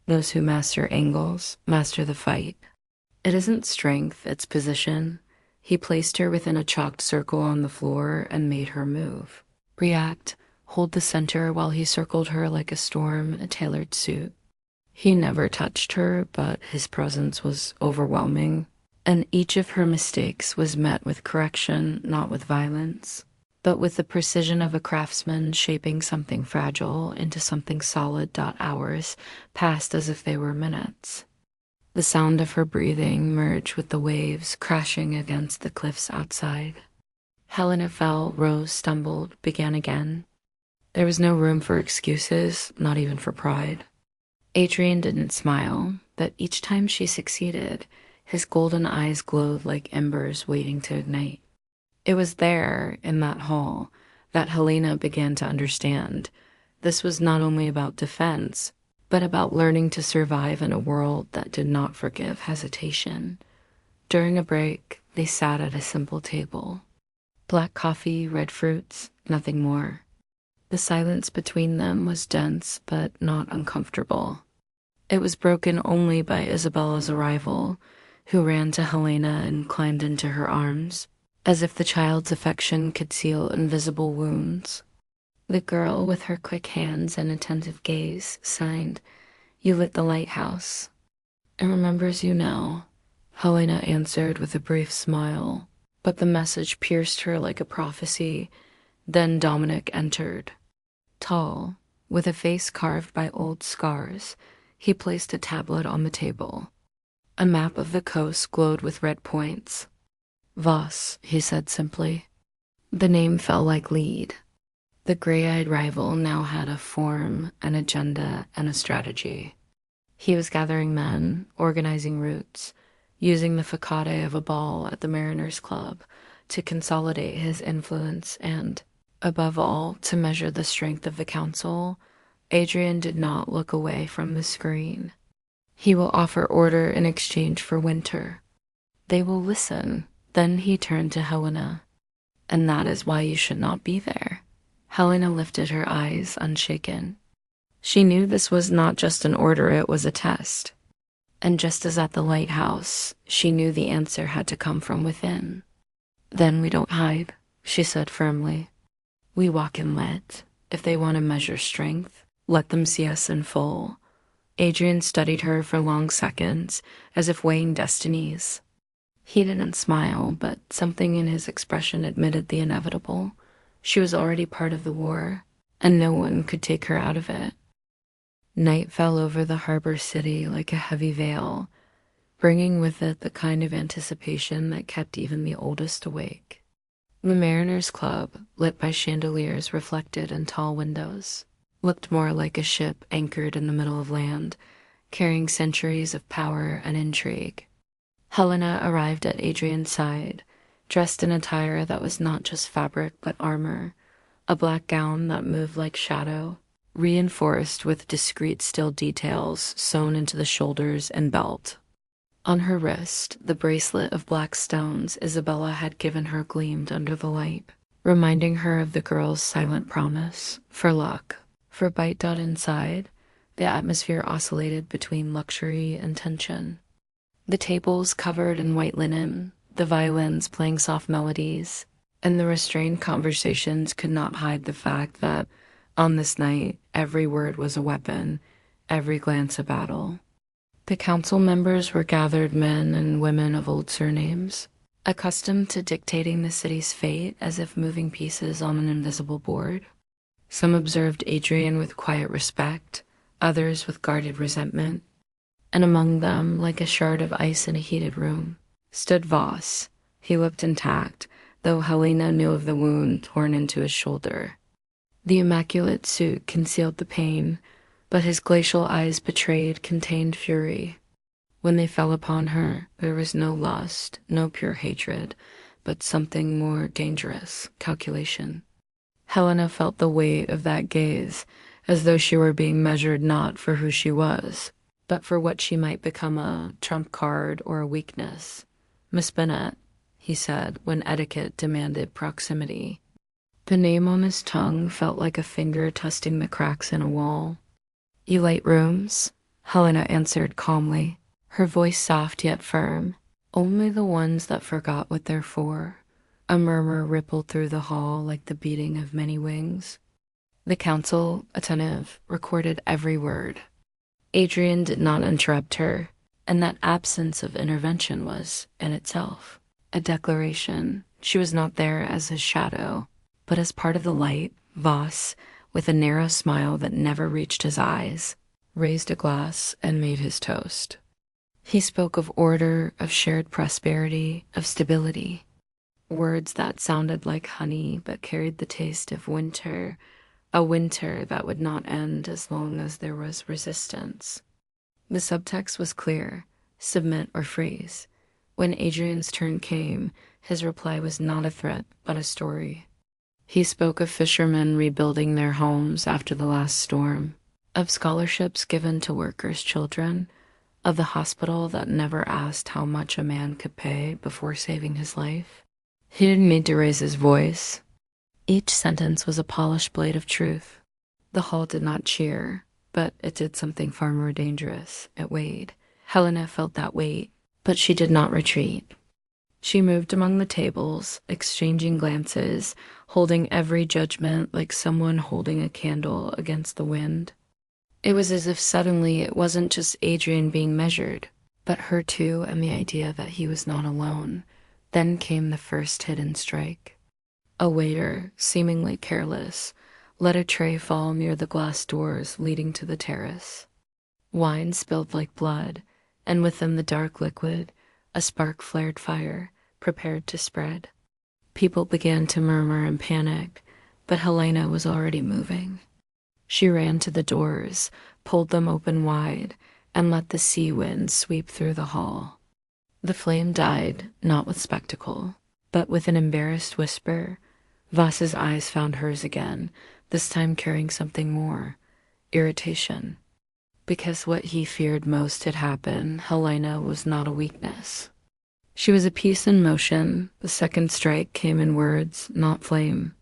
Those who master angles master the fight. It isn't strength, it's position. He placed her within a chalked circle on the floor and made her move. React, hold the center while he circled her like a storm, a tailored suit. He never touched her, but his presence was overwhelming, and each of her mistakes was met with correction, not with violence, but with the precision of a craftsman shaping something fragile into something solid. Hours passed as if they were minutes. The sound of her breathing merged with the waves crashing against the cliffs outside. Helena fell, rose, stumbled, began again. There was no room for excuses, not even for pride. Adrian didn't smile, but each time she succeeded, his golden eyes glowed like embers waiting to ignite. It was there, in that hall, that Helena began to understand. This was not only about defense, but about learning to survive in a world that did not forgive hesitation. During a break, they sat at a simple table. Black coffee, red fruits, nothing more. The silence between them was dense but not uncomfortable. It was broken only by Isabella's arrival, who ran to Helena and climbed into her arms, as if the child's affection could seal invisible wounds. The girl, with her quick hands and attentive gaze, signed, "You lit the lighthouse." "It remembers you now," Helena answered with a brief smile, but the message pierced her like a prophecy. Then Dominic entered. Tall, with a face carved by old scars, he placed a tablet on the table. A map of the coast glowed with red points. "Voss," he said simply. The name fell like lead. The gray-eyed rival now had a form, an agenda, and a strategy. He was gathering men, organizing routes, using the facade of a ball at the Mariners' Club to consolidate his influence and, above all, to measure the strength of the council. Adrian did not look away from the screen. He will offer order in exchange for winter. They will listen. Then he turned to Helena. "And that is why you should not be there." Helena lifted her eyes, unshaken. She knew this was not just an order, it was a test. And just as at the lighthouse, she knew the answer had to come from within. "Then we don't hide," she said firmly. "We walk and let. If they want to measure strength, let them see us in full." Adrian studied her for long seconds, as if weighing destinies. He didn't smile, but something in his expression admitted the inevitable. She was already part of the war, and no one could take her out of it. Night fell over the harbor city like a heavy veil, bringing with it the kind of anticipation that kept even the oldest awake. The Mariners' Club, lit by chandeliers reflected in tall windows, looked more like a ship anchored in the middle of land, carrying centuries of power and intrigue. Helena arrived at Adrian's side, dressed in attire that was not just fabric but armor, a black gown that moved like shadow, reinforced with discreet steel details sewn into the shoulders and belt. On her wrist, the bracelet of black stones Isabella had given her gleamed under the light, reminding her of the girl's silent promise, for luck, for bite. Inside, the atmosphere oscillated between luxury and tension. The tables covered in white linen, the violins playing soft melodies, and the restrained conversations could not hide the fact that, on this night, every word was a weapon, every glance a battle. The council members were gathered men and women of old surnames, accustomed to dictating the city's fate as if moving pieces on an invisible board. Some observed Adrian with quiet respect, others with guarded resentment, and among them, like a shard of ice in a heated room, stood Voss. He looked intact, though Helena knew of the wound torn into his shoulder. The immaculate suit concealed the pain, but his glacial eyes betrayed contained fury. When they fell upon her, there was no lust, no pure hatred, but something more dangerous, calculation. Helena felt the weight of that gaze, as though she were being measured not for who she was, but for what she might become, a trump card or a weakness. "Miss Bennet," he said when etiquette demanded proximity. The name on his tongue felt like a finger testing the cracks in a wall. "You light rooms?" Helena answered calmly, her voice soft yet firm. Only the ones that forgot what they're for. A murmur rippled through the hall like the beating of many wings. The council, attentive, recorded every word. Adrian did not interrupt her, and that absence of intervention was, in itself, a declaration. She was not there as his shadow, but as part of the light. Voss, with a narrow smile that never reached his eyes, raised a glass and made his toast. He spoke of order, of shared prosperity, of stability. Words that sounded like honey but carried the taste of winter, a winter that would not end as long as there was resistance. The subtext was clear: submit or freeze. When Adrian's turn came, his reply was not a threat but a story. He spoke of fishermen rebuilding their homes after the last storm, of scholarships given to workers' children, of the hospital that never asked how much a man could pay before saving his life. He didn't need to raise his voice. Each sentence was a polished blade of truth. The hall did not cheer, but it did something far more dangerous. It weighed. Helena felt that weight, but she did not retreat. She moved among the tables, exchanging glances, holding every judgment like someone holding a candle against the wind. It was as if suddenly it wasn't just Adrian being measured, but her too, and the idea that he was not alone. Then came the first hidden strike. A waiter, seemingly careless, let a tray fall near the glass doors leading to the terrace. Wine spilled like blood, and within the dark liquid, a spark flared fire, prepared to spread. People began to murmur and panic, but Helena was already moving. She ran to the doors, pulled them open wide, and let the sea wind sweep through the hall. The flame died, not with spectacle, but with an embarrassed whisper. Voss's eyes found hers again, this time carrying something more: irritation. Because what he feared most had happened, Helena was not a weakness. She was a piece in motion. The second strike came in words, not flame.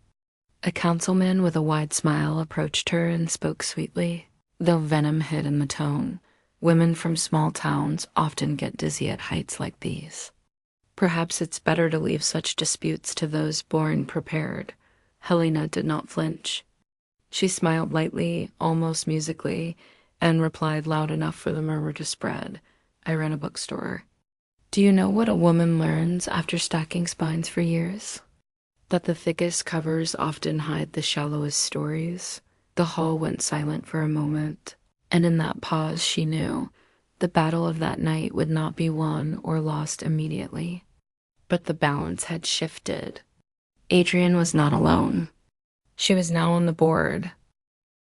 A councilman with a wide smile approached her and spoke sweetly, though venom hid in the tone. Women from small towns often get dizzy at heights like these. Perhaps it's better to leave such disputes to those born prepared. Helena did not flinch. She smiled lightly, almost musically, and replied loud enough for the murmur to spread. I ran a bookstore. Do you know what a woman learns after stacking spines for years? That the thickest covers often hide the shallowest stories. The hall went silent for a moment, and in that pause she knew the battle of that night would not be won or lost immediately. But the balance had shifted. Adrian was not alone. She was now on the board,